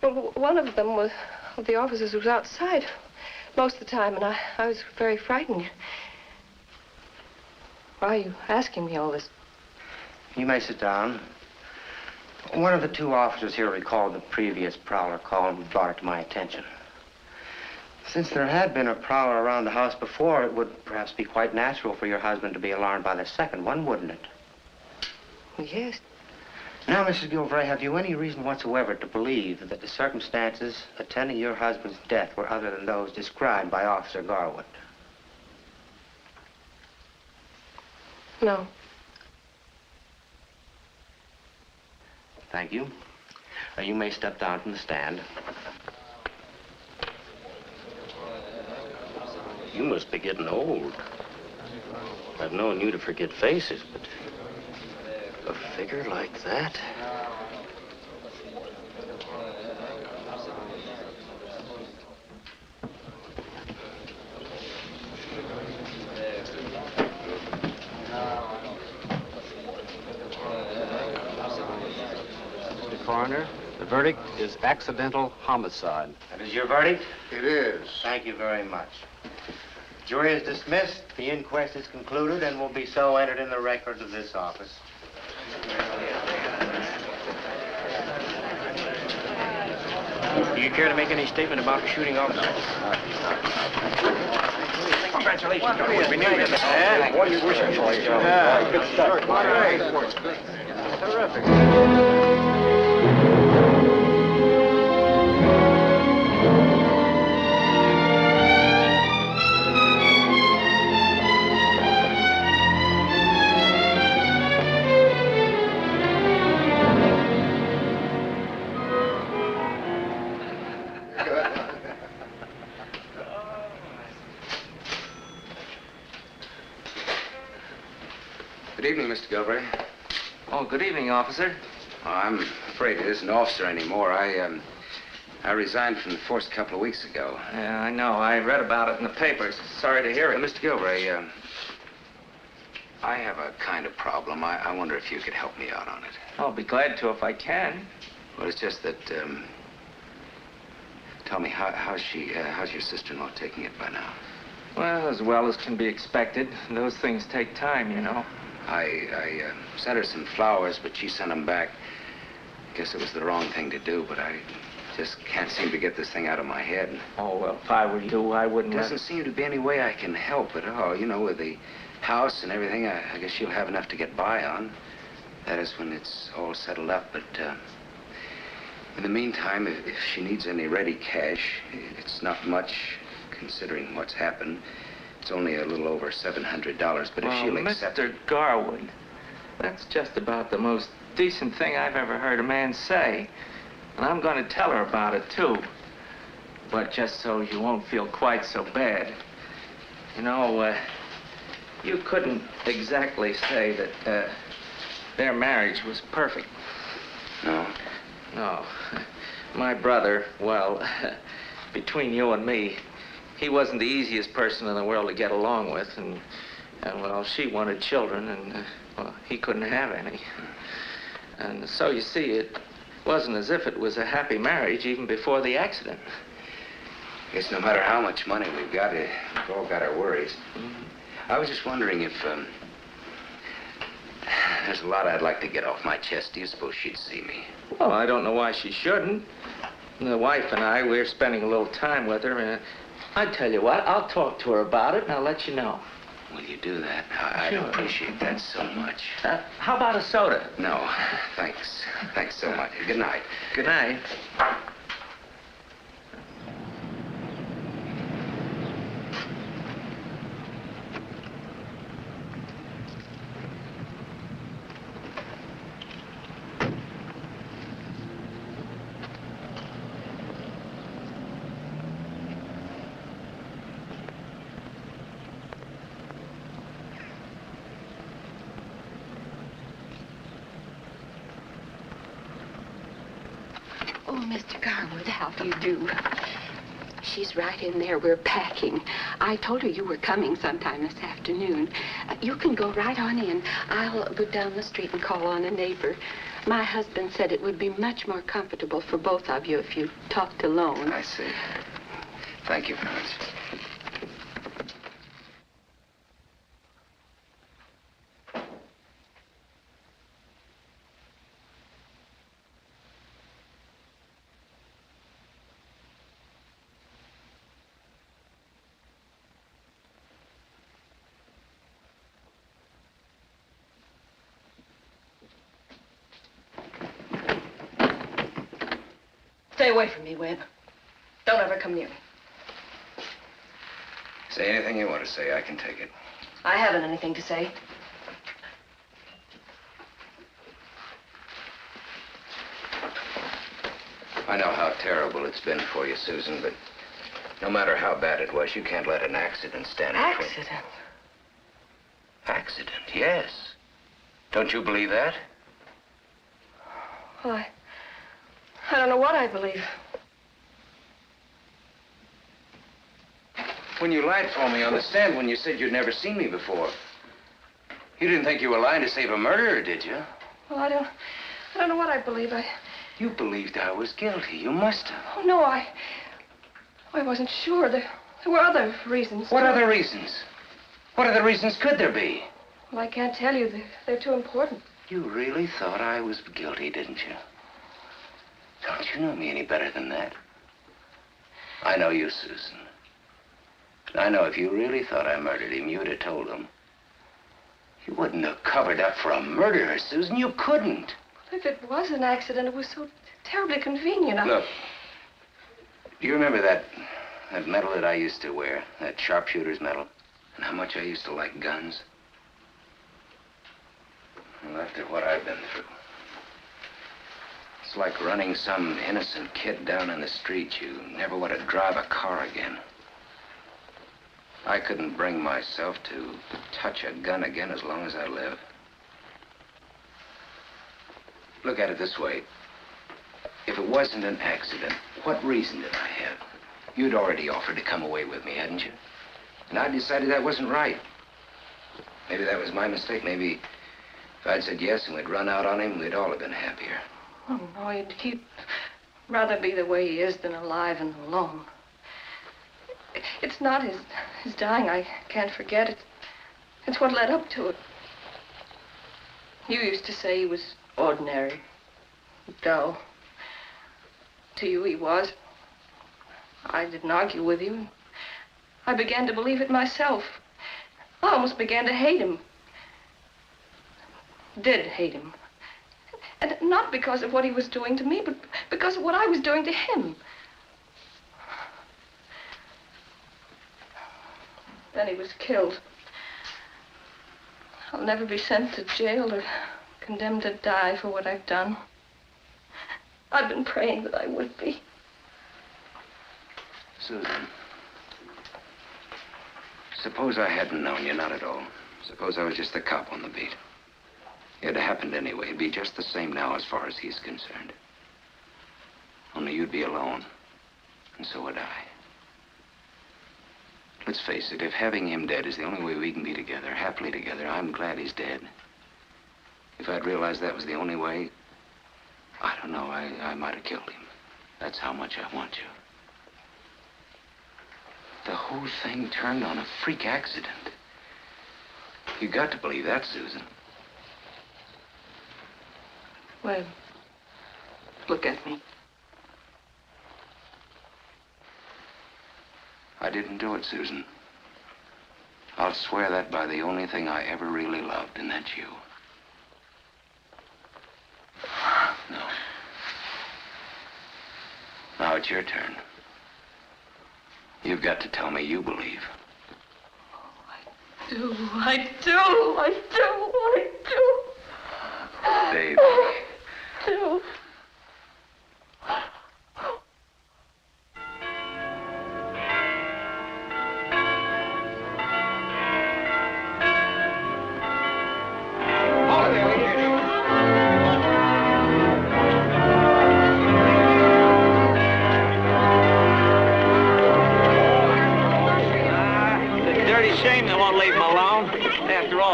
Well, one of them was the officers who was outside most of the time, and I was very frightened. Why are you asking me all this? You may sit down. One of the 2 officers here recalled the previous prowler call and brought it to my attention. Since there had been a prowler around the house before, it would perhaps be quite natural for your husband to be alarmed by the second one, wouldn't it? Yes. Now, Mrs. Gilvray, have you any reason whatsoever to believe that the circumstances attending your husband's death were other than those described by Officer Garwood? No. Thank you. You may step down from the stand. You must be getting old. I've known you to forget faces, but a figure like that? Mr. Coroner, the verdict is accidental homicide. That is your verdict? It is. Thank you very much. Jury is dismissed. The inquest is concluded and will be so entered in the records of this office. Do you care to make any statement about the shooting officer? Congratulations. What are you wishing for? Good start. Terrific. Good evening, Mr. Gilvray. Oh, good evening, officer. Oh, I'm afraid it isn't officer anymore. I resigned from the force a couple of weeks ago. Yeah, I know. I read about it in the papers. Sorry to hear it. Mr. Gilvray, I have a kind of problem. I wonder if you could help me out on it. I'll be glad to if I can. Well, it's just that, tell me, how's your sister-in-law taking it by now? Well as can be expected. Those things take time, you know. I sent her some flowers, but she sent them back. Guess it was the wrong thing to do, but I just can't seem to get this thing out of my head. Oh, well, if I were you, I wouldn't There doesn't seem to be any way I can help at all. You know, with the house and everything, I guess she'll have enough to get by on. That is when it's all settled up, but in the meantime, if she needs any ready cash, it's not much considering what's happened. It's only a little over $700, but if she'll accept Mr. Garwood, that's just about the most decent thing I've ever heard a man say. And I'm going to tell her about it, too. But just so you won't feel quite so bad. You know, you couldn't exactly say that their marriage was perfect. No? No. My brother, well, between you and me, he wasn't the easiest person in the world to get along with, and well, she wanted children, and, well, he couldn't have any. And so, you see, it wasn't as if it was a happy marriage even before the accident. I guess no matter how much money we've got, we've all got our worries. I was just wondering if There's a lot I'd like to get off my chest. Do you suppose she'd see me? Well, I don't know why she shouldn't. The wife and I, we're spending a little time with her. I tell you what, I'll talk to her about it, and I'll let you know. Will you do that? I'd Sure. appreciate that so much. How about a soda? No, thanks. Thanks so much. Good night. Good night. Oh, Mr. Garwood, how do you do? She's right in there. We're packing. I told her you were coming sometime this afternoon. You can go right on in. I'll go down the street and call on a neighbor. My husband said it would be much more comfortable for both of you if you talked alone. I see. Thank you very much. Stay away from me, Webb. Don't ever come near me. Say anything you want to say. I can take it. I haven't anything to say. I know how terrible it's been for you, Susan, but no matter how bad it was, you can't let an accident stand between... Accident? Accident, yes. Don't you believe that? Well, I don't know what I believe. When you lied for me on the stand when you said you'd never seen me before, you didn't think you were lying to save a murderer, did you? Well, I don't know what I believe. You believed I was guilty. You must have. Oh, no, I wasn't sure. There were other reasons. What other reasons? What other reasons could there be? Well, I can't tell you. They're too important. You really thought I was guilty, didn't you? Don't you know me any better than that? I know you, Susan. And I know if you really thought I murdered him, you'd have told him. You wouldn't have covered up for a murderer, Susan. You couldn't. If it was an accident, it was so terribly convenient. Look, do you remember that medal that I used to wear? That sharpshooter's medal? And how much I used to like guns? Well, after what I've been through, it's like running some innocent kid down in the street. You never want to drive a car again. I couldn't bring myself to touch a gun again as long as I live. Look at it this way. If it wasn't an accident, what reason did I have? You'd already offered to come away with me, hadn't you? And I decided that wasn't right. Maybe that was my mistake. Maybe if I'd said yes and we'd run out on him, we'd all have been happier. Oh, no, he'd rather be the way he is than alive and alone. It's not his dying I can't forget. It's what led up to it. You used to say he was ordinary, dull. To you, he was. I didn't argue with you. I began to believe it myself. I almost began to hate him. Did hate him. And not because of what he was doing to me, but because of what I was doing to him. Then he was killed. I'll never be sent to jail or condemned to die for what I've done. I've been praying that I would be. Susan, suppose I hadn't known you, not at all. Suppose I was just the cop on the beat. It happened anyway. It'd be just the same now as far as he's concerned. Only you'd be alone, and so would I. Let's face it, if having him dead is the only way we can be together, happily together, I'm glad he's dead. If I'd realized that was the only way, I don't know, I might have killed him. That's how much I want you. The whole thing turned on a freak accident. You got to believe that, Susan. Webb, look at me. I didn't do it, Susan. I'll swear that by the only thing I ever really loved, and that's you. No. Now it's your turn. You've got to tell me you believe. I do. Babe. Do.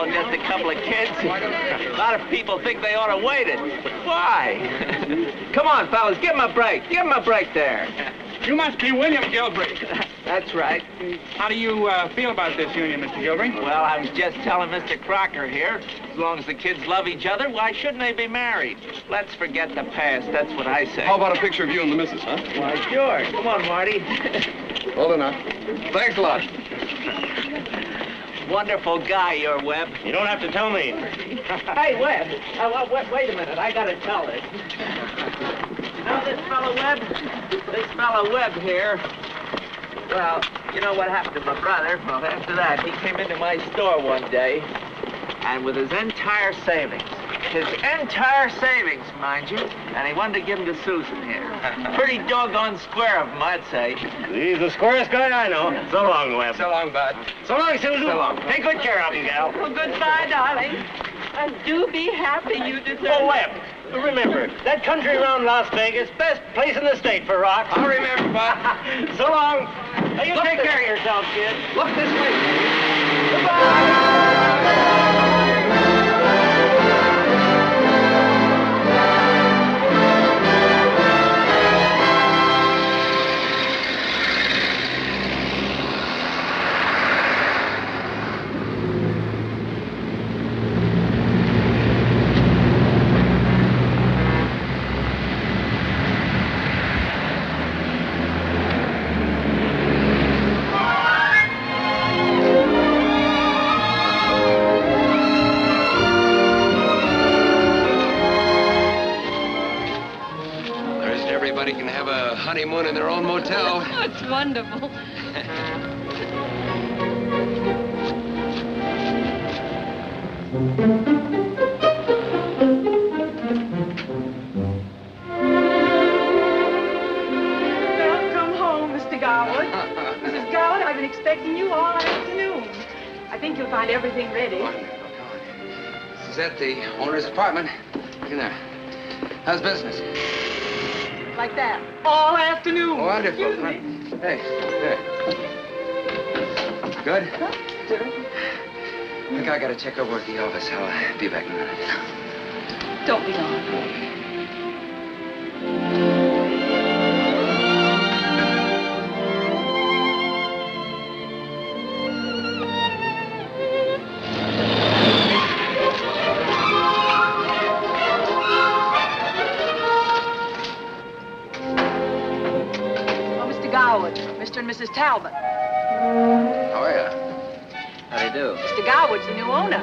Just a couple of kids. A lot of people think they ought to wait it. But why? Come on, fellas, give him a break. Give him a break there. You must be William Gilbert. That's right. How do you feel about this union, Mr. Gilbert? Well, I was just telling Mr. Crocker here, as long as the kids love each other, why shouldn't they be married? Let's forget the past, that's what I say. How about a picture of you and the missus, huh? Why, sure. Come on, Marty. Hold on now. Thanks a lot. Wonderful guy, you're Webb. You don't have to tell me. Hey, Webb. Wait a minute. I gotta tell this. You know this fellow Webb? This fellow Webb here. Well, you know what happened to my brother? Well, after that, he came into my store one day, and with his entire savings, mind you, and he wanted to give them to Susan here. Pretty doggone square of him, I'd say. He's the squarest guy I know. So long, Webb. So long, Bud. So long, Susan. So long. Take good care of him, gal. Well, goodbye, darling. And do be happy you deserve Oh, Webb, remember, that country around Las Vegas, best place in the state for rocks. I'll remember, Bud. So long. Now, you take care of yourself, kid. Look this way. Goodbye. Everybody can have a honeymoon in their own motel. That's wonderful. Welcome home, Mr. Garwood. Mrs. Garwood, I've been expecting you all afternoon. I think you'll find everything ready. Wonderful. Come on. This is at the owner's apartment. Look in there. How's business? Like that. All afternoon. Wonderful. Excuse me. Hey, there. Good? Look, I gotta check over at the office. I'll be back in a minute. Don't be long. Mr. and Mrs. Talbot. How are you? How do you do? Mr. Garwood's the new owner.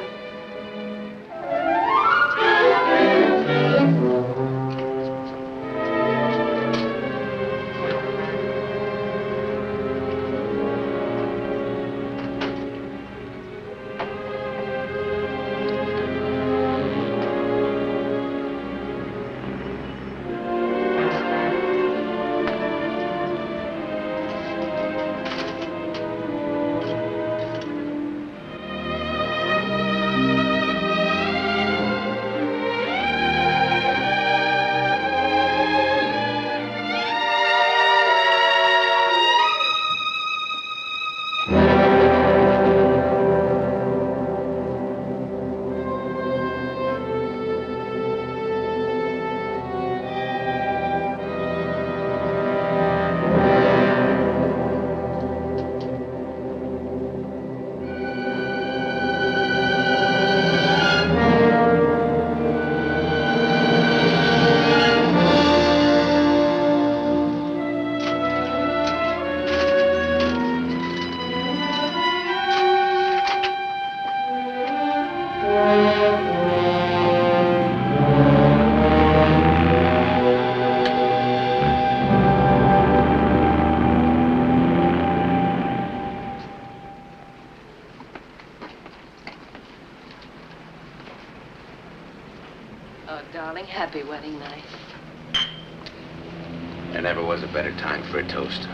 There never was a better time for a toast.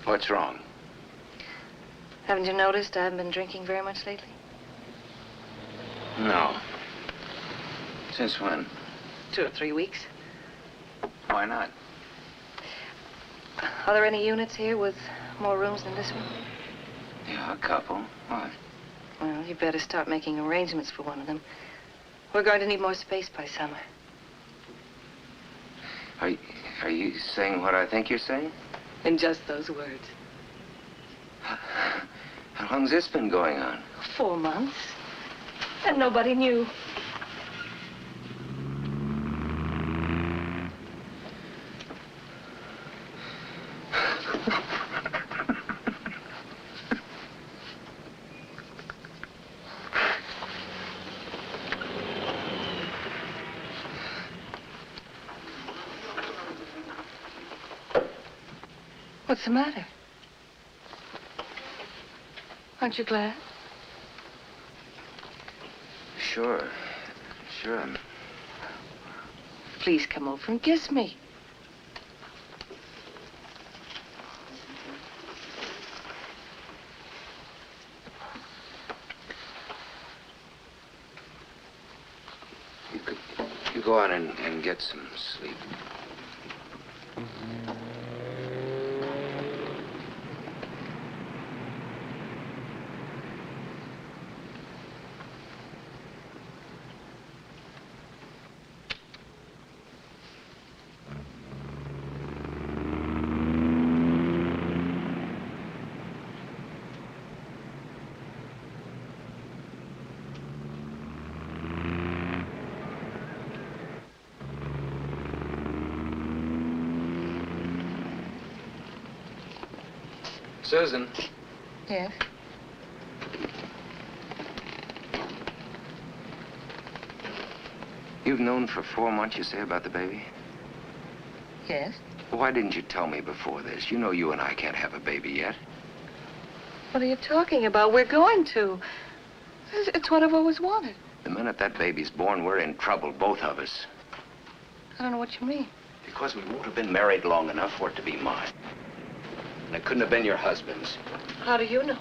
What's wrong? Haven't you noticed I haven't been drinking very much lately? No. Since when? 2 or 3 weeks. Why not? Are there any units here with more rooms than this one? Yeah, a couple. Why? Well, you better start making arrangements for one of them. We're going to need more space by summer. Are you saying what I think you're saying? In just those words. How long's this been going on? 4 months. And nobody knew. What's the matter? Aren't you glad? Sure. Sure. Please come over and kiss me. You go on and get some sleep. Susan. Yes? You've known for 4 months, you say, about the baby? Yes? Why didn't you tell me before this? You know you and I can't have a baby yet. What are you talking about? We're going to. It's what I've always wanted. The minute that baby's born, we're in trouble, both of us. I don't know what you mean. Because we won't have been married long enough for it to be mine. And it couldn't have been your husband's. How do you know?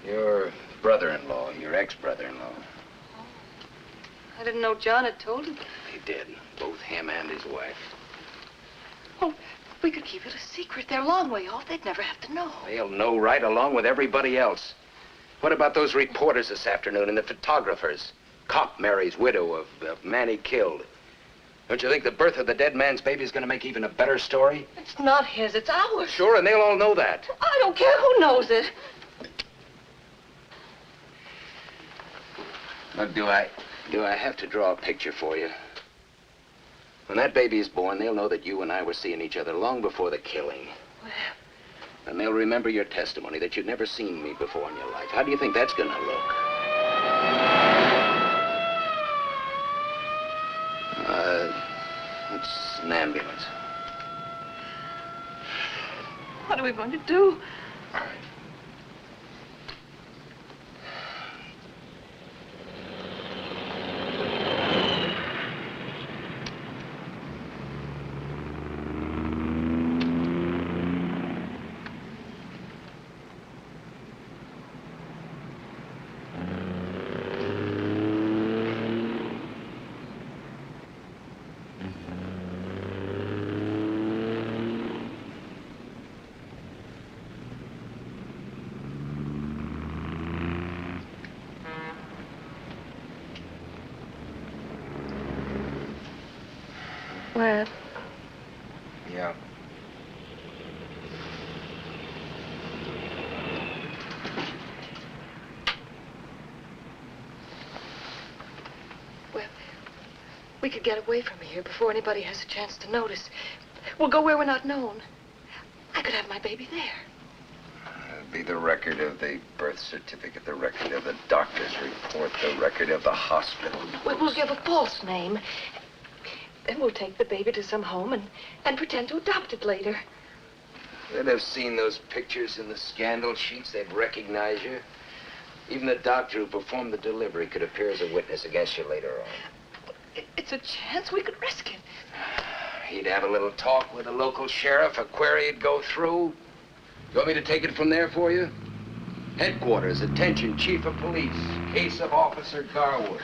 Your brother-in-law, your ex-brother-in-law. I didn't know John had told him. He did, both him and his wife. Oh, we could keep it a secret. They're a long way off. They'd never have to know. They'll know right along with everybody else. What about those reporters this afternoon and the photographers? Cop marries widow of man he killed. Don't you think the birth of the dead man's baby is going to make even a better story? It's not his, it's ours. Sure, and they'll all know that. I don't care who knows it. Look, do I have to draw a picture for you? When that baby is born, they'll know that you and I were seeing each other long before the killing. Well, And they'll remember your testimony that you'd never seen me before in your life. How do you think that's going to look? It's an ambulance. what are we going to do? All right. Where? Yeah. Well, we could get away from here before anybody has a chance to notice. We'll go where we're not known. I could have my baby there. It'd be the record of the birth certificate, the record of the doctor's report, the record of the hospital. We'll give a false name. Then we'll take the baby to some home and pretend to adopt it later. They'd have seen those pictures in the scandal sheets. They'd recognize you. Even the doctor who performed the delivery could appear as a witness against you later on. It's a chance we could risk it. He'd have a little talk with the local sheriff, a query would go through. You want me to take it from there for you? Headquarters, attention, Chief of Police. Case of Officer Garwood.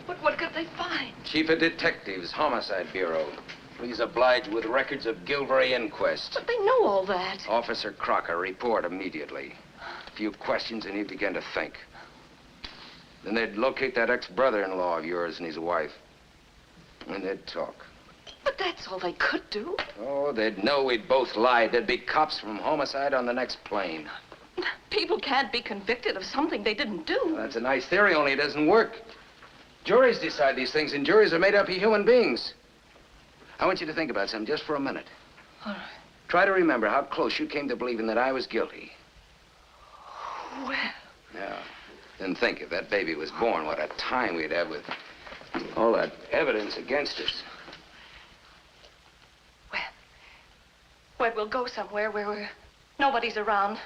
But what could they find? Chief of Detectives, Homicide Bureau. Please oblige with records of Gilvery inquest. But they know all that. Officer Crocker, report immediately. A few questions and he'd begin to think. Then they'd locate that ex-brother-in-law of yours and his wife. And they'd talk. But that's all they could do. Oh, they'd know we'd both lied. There'd be cops from homicide on the next plane. People can't be convicted of something they didn't do. Well, that's a nice theory, only it doesn't work. Juries decide these things, and juries are made up of human beings. I want you to think about something just for a minute. All right. Try to remember how close you came to believing that I was guilty. Well. Yeah. Then think, if that baby was born, what a time we'd have with all that evidence against us. Where we'll go somewhere where nobody's around,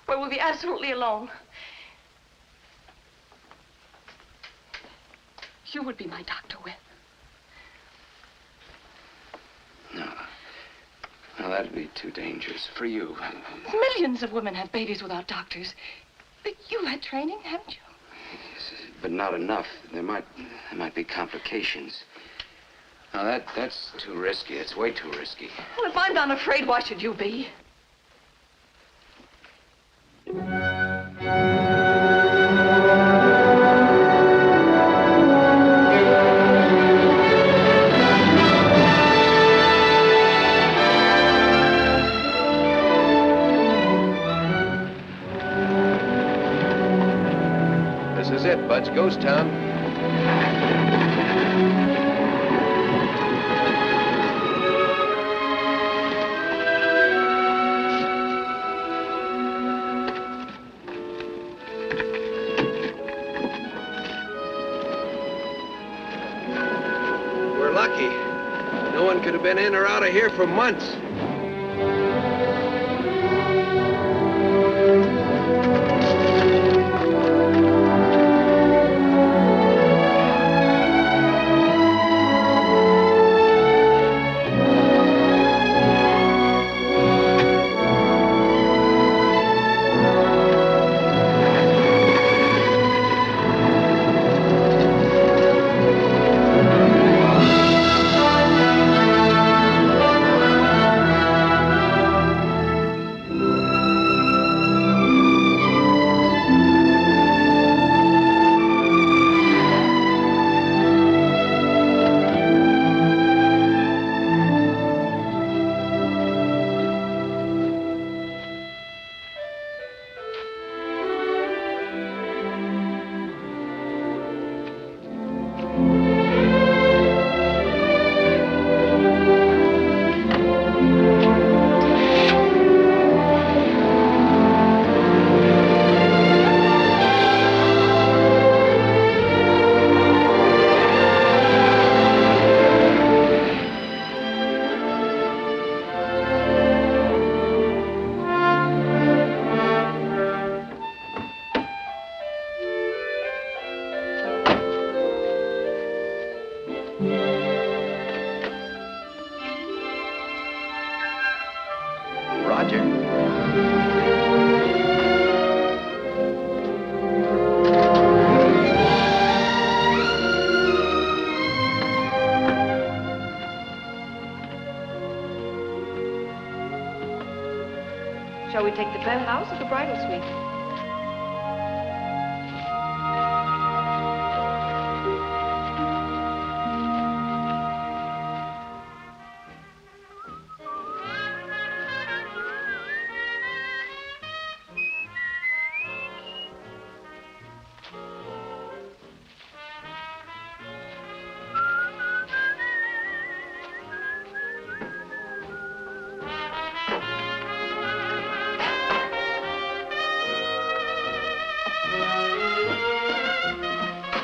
where we'll be absolutely alone. You would be my doctor, Webb. No. No, that'd be too dangerous for you. Millions of women have babies without doctors. But you had training, haven't you? Yes, but not enough. There might be complications. Now, that's too risky. It's way too risky. Well, if I'm not afraid, why should you be? This is it, Bud's Ghost Town. We're lucky. No one could have been in or out of here for months. Shall we take the penthouse or the bridal suite?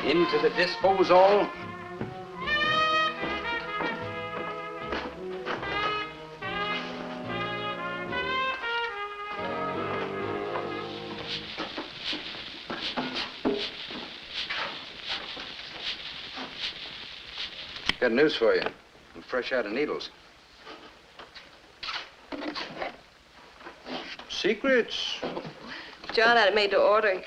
Into the disposal. Got news for you. I'm fresh out of needles. Secrets? John had it made to order.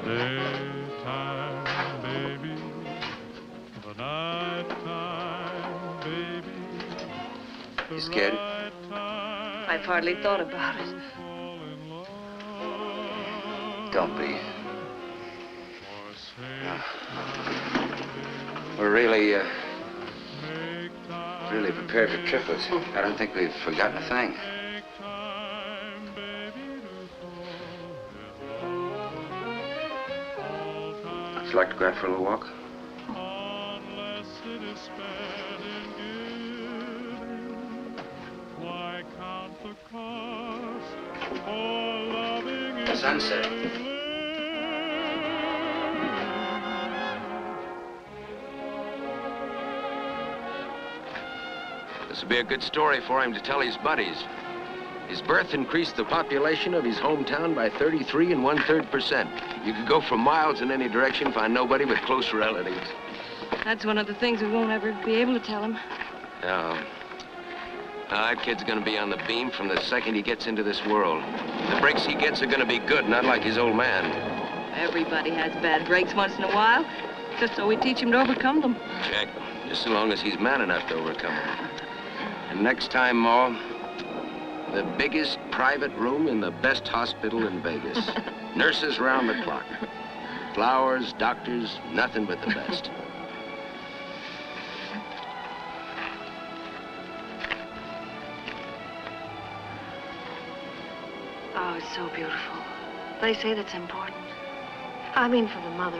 Daytime, baby, the nighttime, baby. You scared? I've hardly thought about it. Don't be. No. We're really prepared for triplets. I don't think we've forgotten a thing. Would you like to go out for a little walk? Sunset. This would be a good story for him to tell his buddies. His birth increased the population of his hometown by 33 1/3%. You could go for miles in any direction, find nobody but close relatives. That's one of the things we won't ever be able to tell him. Yeah. That kid's gonna be on the beam from the second he gets into this world. The breaks he gets are gonna be good, not like his old man. Everybody has bad breaks once in a while, just so we teach him to overcome them. Jack, just so long as he's man enough to overcome them. And next time, Ma, the biggest private room in the best hospital in Vegas. Nurses round the clock. Flowers, doctors, nothing but the best. Oh, it's so beautiful. They say that's important. I mean, for the mother.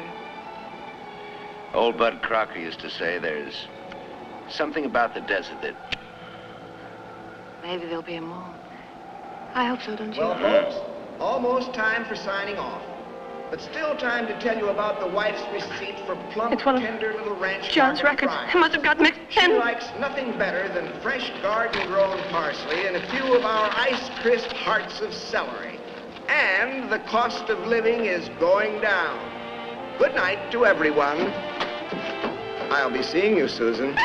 Old Bud Crocker used to say there's something about the desert that... Maybe there'll be a moon. I hope so, don't you? Well, folks, almost time for signing off. But still time to tell you about the wife's receipt for plump, tender little ranch John's records. I must have got mixed in. She likes nothing better than fresh garden-grown parsley and a few of our ice-crisp hearts of celery. And the cost of living is going down. Good night to everyone. I'll be seeing you, Susan.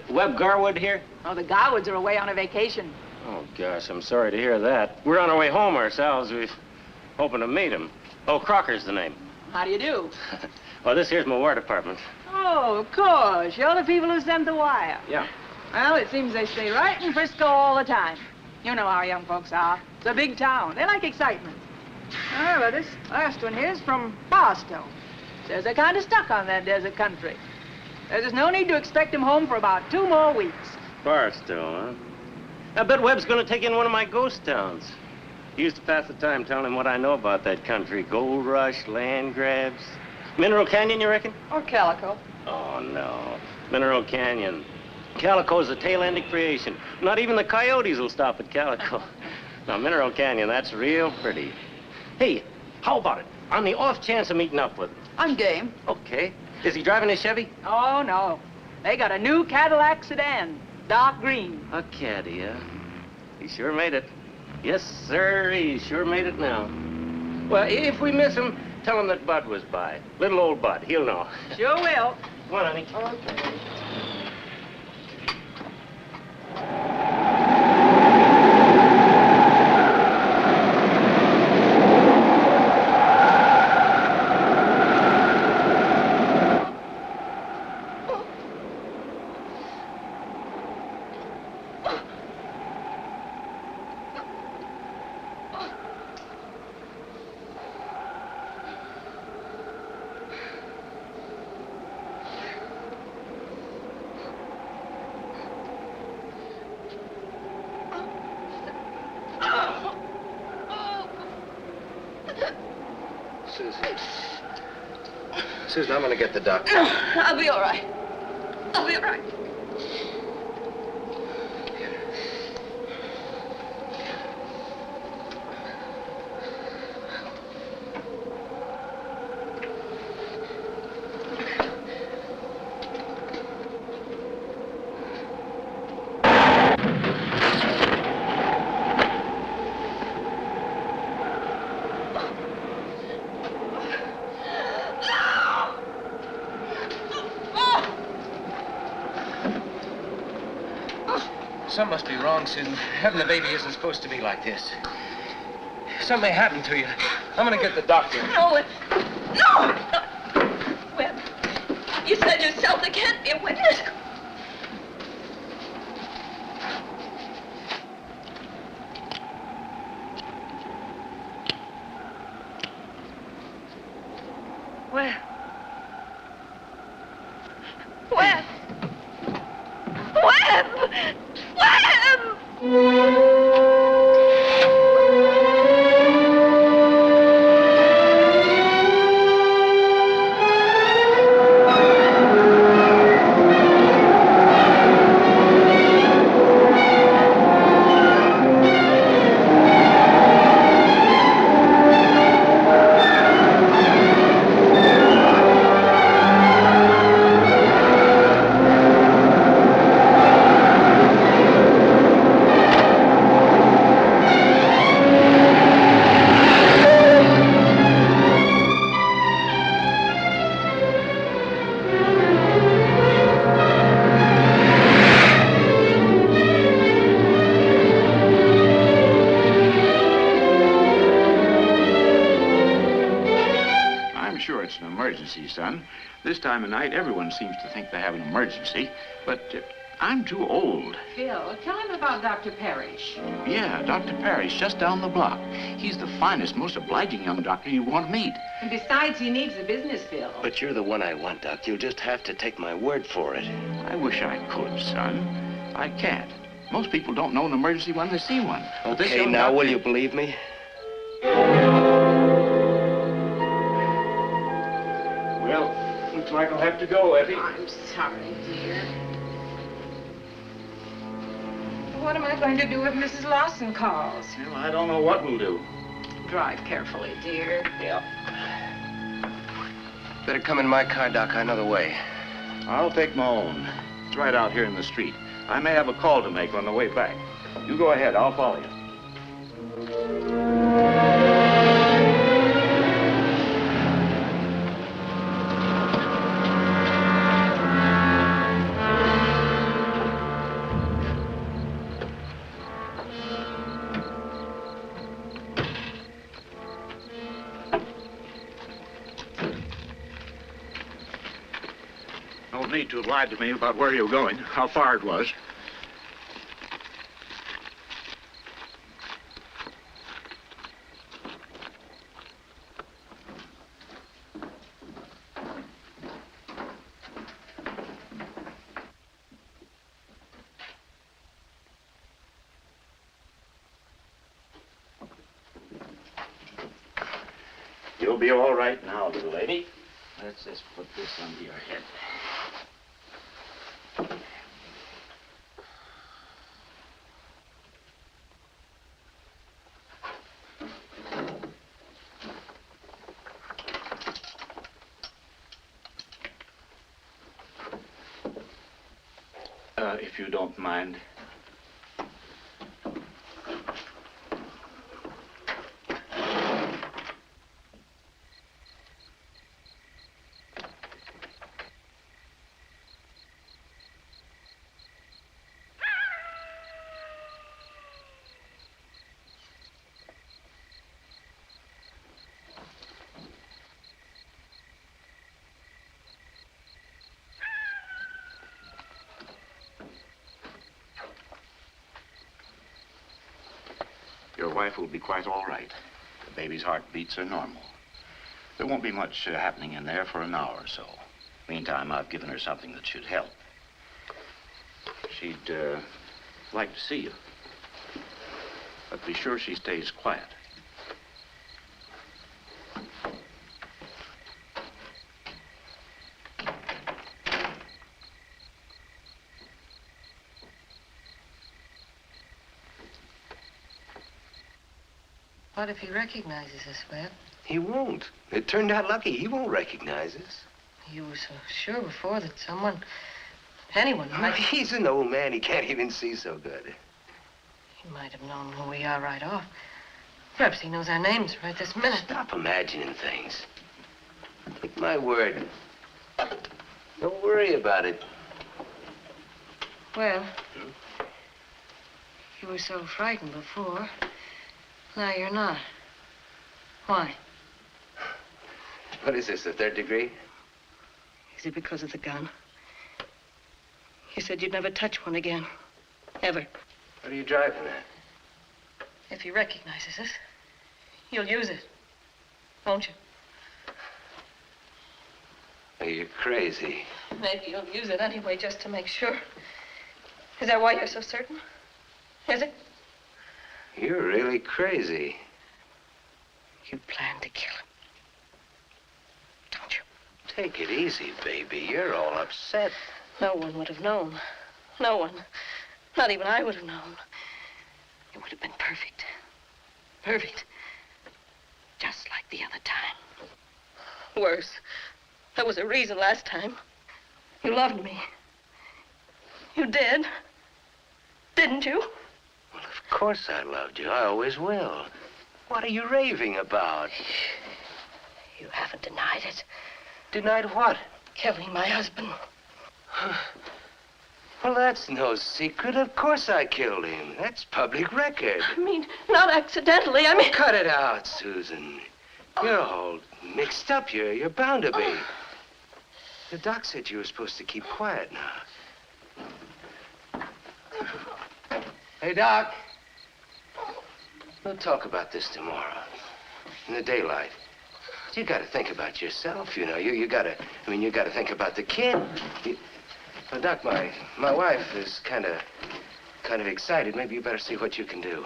Webb Garwood here? Oh, the Garwoods are away on a vacation. Oh, gosh, I'm sorry to hear that. We're on our way home ourselves. We're hoping to meet him. Oh, Crocker's the name. How do you do? Well, this here's my war department. Oh, of course. You're the people who sent the wire. Yeah. Well, it seems they stay right in Frisco all the time. You know how young folks are. It's a big town. They like excitement. Ah, but this last one here's from Barstow. Says they're kind of stuck on that desert country. There's no need to expect him home for about 2 more weeks. Barstow, huh? I bet Webb's gonna take in one of my ghost towns. He used to pass the time telling him what I know about that country. Gold rush, land grabs. Mineral Canyon, you reckon? Or Calico. Oh, no. Mineral Canyon. Calico's a tail-end of creation. Not even the coyotes will stop at Calico. Now, Mineral Canyon, that's real pretty. Hey, how about it? On the off chance of meeting up with him. I'm game. Okay. Is he driving a Chevy? Oh, no. They got a new Cadillac sedan, dark green. A caddy, huh? He sure made it. Yes, sir, he sure made it now. Well, if we miss him, tell him that Bud was by. Little old Bud, he'll know. Sure will. Come on, honey. Okay. Susan, I'm gonna get the doctor. I'll be all right. I'll be all right. Something must be wrong, Susan. Having a baby isn't supposed to be like this. Something may happen to you. I'm gonna get the doctor. No, Webb. No! Webb, you said yourself there can't be a witness. Webb. Webb! Webb! Son. This time of night, everyone seems to think they have an emergency, but I'm too old. Phil, tell him about Dr. Parrish. Yeah, Dr. Parrish, just down the block. He's the finest, most obliging young doctor you want to meet. And besides, he needs the business, Phil. But you're the one I want, Doc. You'll just have to take my word for it. I wish I could, son. I can't. Most people don't know an emergency when they see one. But this Okay, young now doctor... will you believe me? Well, looks like I'll have to go, Effie. I'm sorry, dear. What am I going to do if Mrs. Lawson calls? Well, I don't know what we'll do. Drive carefully, dear. Yeah. Better come in my car, Doc. I know the way. I'll take my own. It's right out here in the street. I may have a call to make on the way back. You go ahead. I'll follow you. No need to have lied to me about where you were going, how far it was. You'll be all right now, little lady. Let's just put this under your head. if you don't mind. Your wife will be quite all right. The baby's heartbeats are normal. There won't be much happening in there for an hour or so. Meantime, I've given her something that should help. She'd like to see you. But be sure she stays quiet. What if he recognizes us, Webb? He won't. It turned out lucky. He won't recognize us. You were so sure before that anyone might... He's an old man. He can't even see so good. He might have known who we are right off. Perhaps he knows our names right this minute. Stop imagining things. Take my word. Don't worry about it. Well, you were so frightened before. Now you're not. Why? What is this, the 3rd degree? Is it because of the gun? You said you'd never touch one again. Ever. What are you driving at? If he recognizes us, you'll use it. Won't you? Are you crazy? Maybe you'll use it anyway just to make sure. Is that why you're so certain? Is it? You're really crazy. You plan to kill him. Don't you? Take it easy, baby. You're all upset. No one would have known. No one. Not even I would have known. It would have been perfect. Perfect. Just like the other time. Worse. There was a reason last time. You loved me. You did. Didn't you? Well, of course I loved you. I always will. What are you raving about? You haven't denied it. Denied what? Killing my husband. Well, that's no secret. Of course I killed him. That's public record. I mean, not accidentally. I mean... Cut it out, Susan. You're all mixed up here. You're bound to be. The doc said you were supposed to keep quiet now. Hey, Doc. We'll talk about this tomorrow. In the daylight. You gotta think about yourself, you know. You gotta think about the kid. Well, Doc, my wife is kind of excited. Maybe you better see what you can do.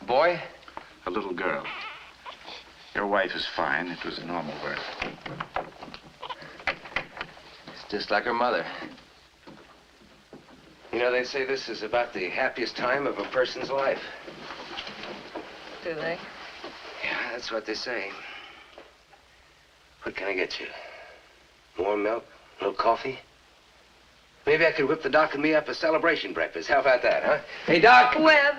Boy? A little girl. Your wife is fine. It was a normal birth. It's just like her mother. You know, they say this is about the happiest time of a person's life. Do they? Yeah, that's what they say. What can I get you? More milk? No coffee? Maybe I could whip the Doc and me up a celebration breakfast. How about that, huh? Hey, Doc! Webb!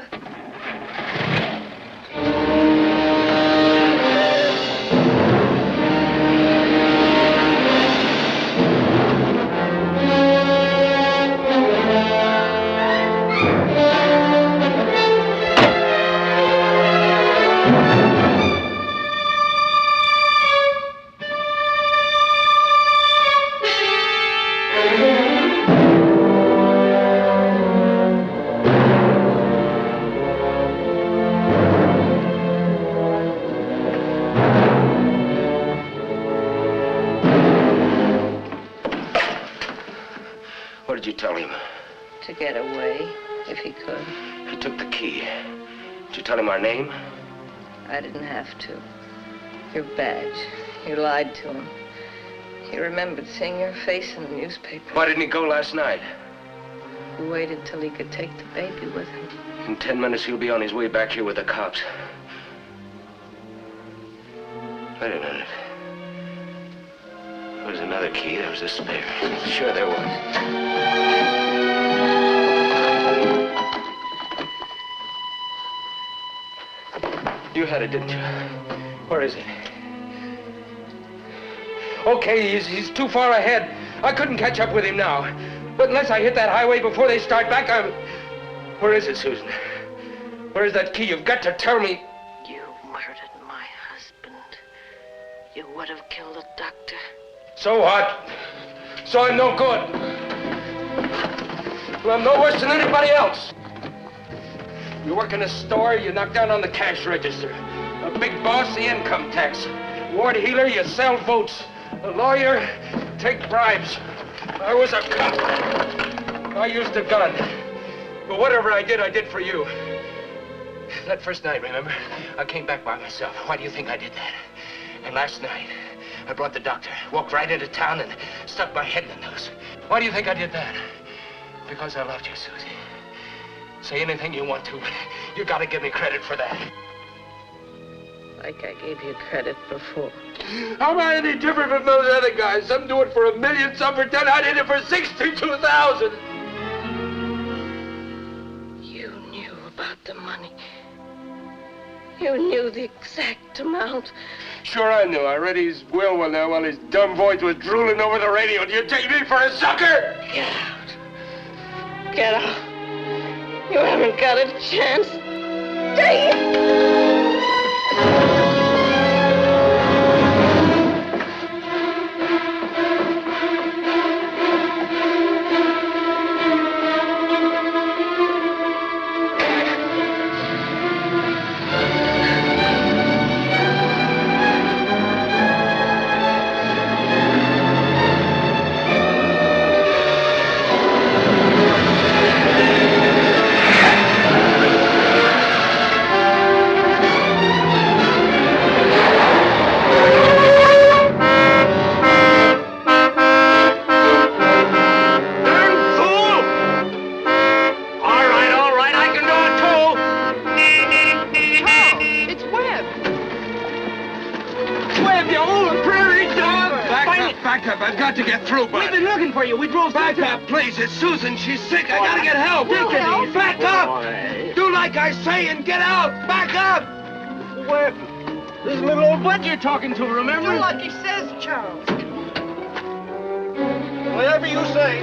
What did you tell him? To get away, if he could. He took the key. Did you tell him our name? I didn't have to. Your badge. You lied to him. He remembered seeing your face in the newspaper. Why didn't he go last night? He waited till he could take the baby with him. In 10 minutes, he'll be on his way back here with the cops. Wait a minute. There was another key. There was a spare. Sure there was. You had it, didn't you? Where is it? Okay, he's too far ahead. I couldn't catch up with him now. But unless I hit that highway before they start back, I'm... Where is it, Susan? Where's that key? You've got to tell me. You murdered my husband. You would have killed the doctor. So what? So I'm no good. Well, I'm no worse than anybody else. You work in a store, you knock down on the cash register. A big boss, the income tax. Ward healer, you sell votes. A lawyer, take bribes. I was a cop. I used a gun. But whatever I did for you. That first night, remember? I came back by myself. Why do you think I did that? And last night, I brought the doctor, walked right into town and stuck my head in the news. Why do you think I did that? Because I loved you, Susie. Say anything you want to, but you gotta give me credit for that. Like I gave you credit before. How am I any different from those other guys? Some do it for $1 million, some for 10. I did it for 62,000. You knew about the money. You knew the exact amount. Sure I knew. I read his will while his dumb voice was drooling over the radio. Do you take me for a sucker? Get out. Get out. You haven't got a chance. Take it! I've got to get through, bud. We've been looking for you. We drove back up, please. It's Susan. She's sick. I gotta get help. We'll help. Back up. Do like I say and get out. Back up. Where? This little old bud you're talking to, remember? Do like he says, Charles. Whatever you say.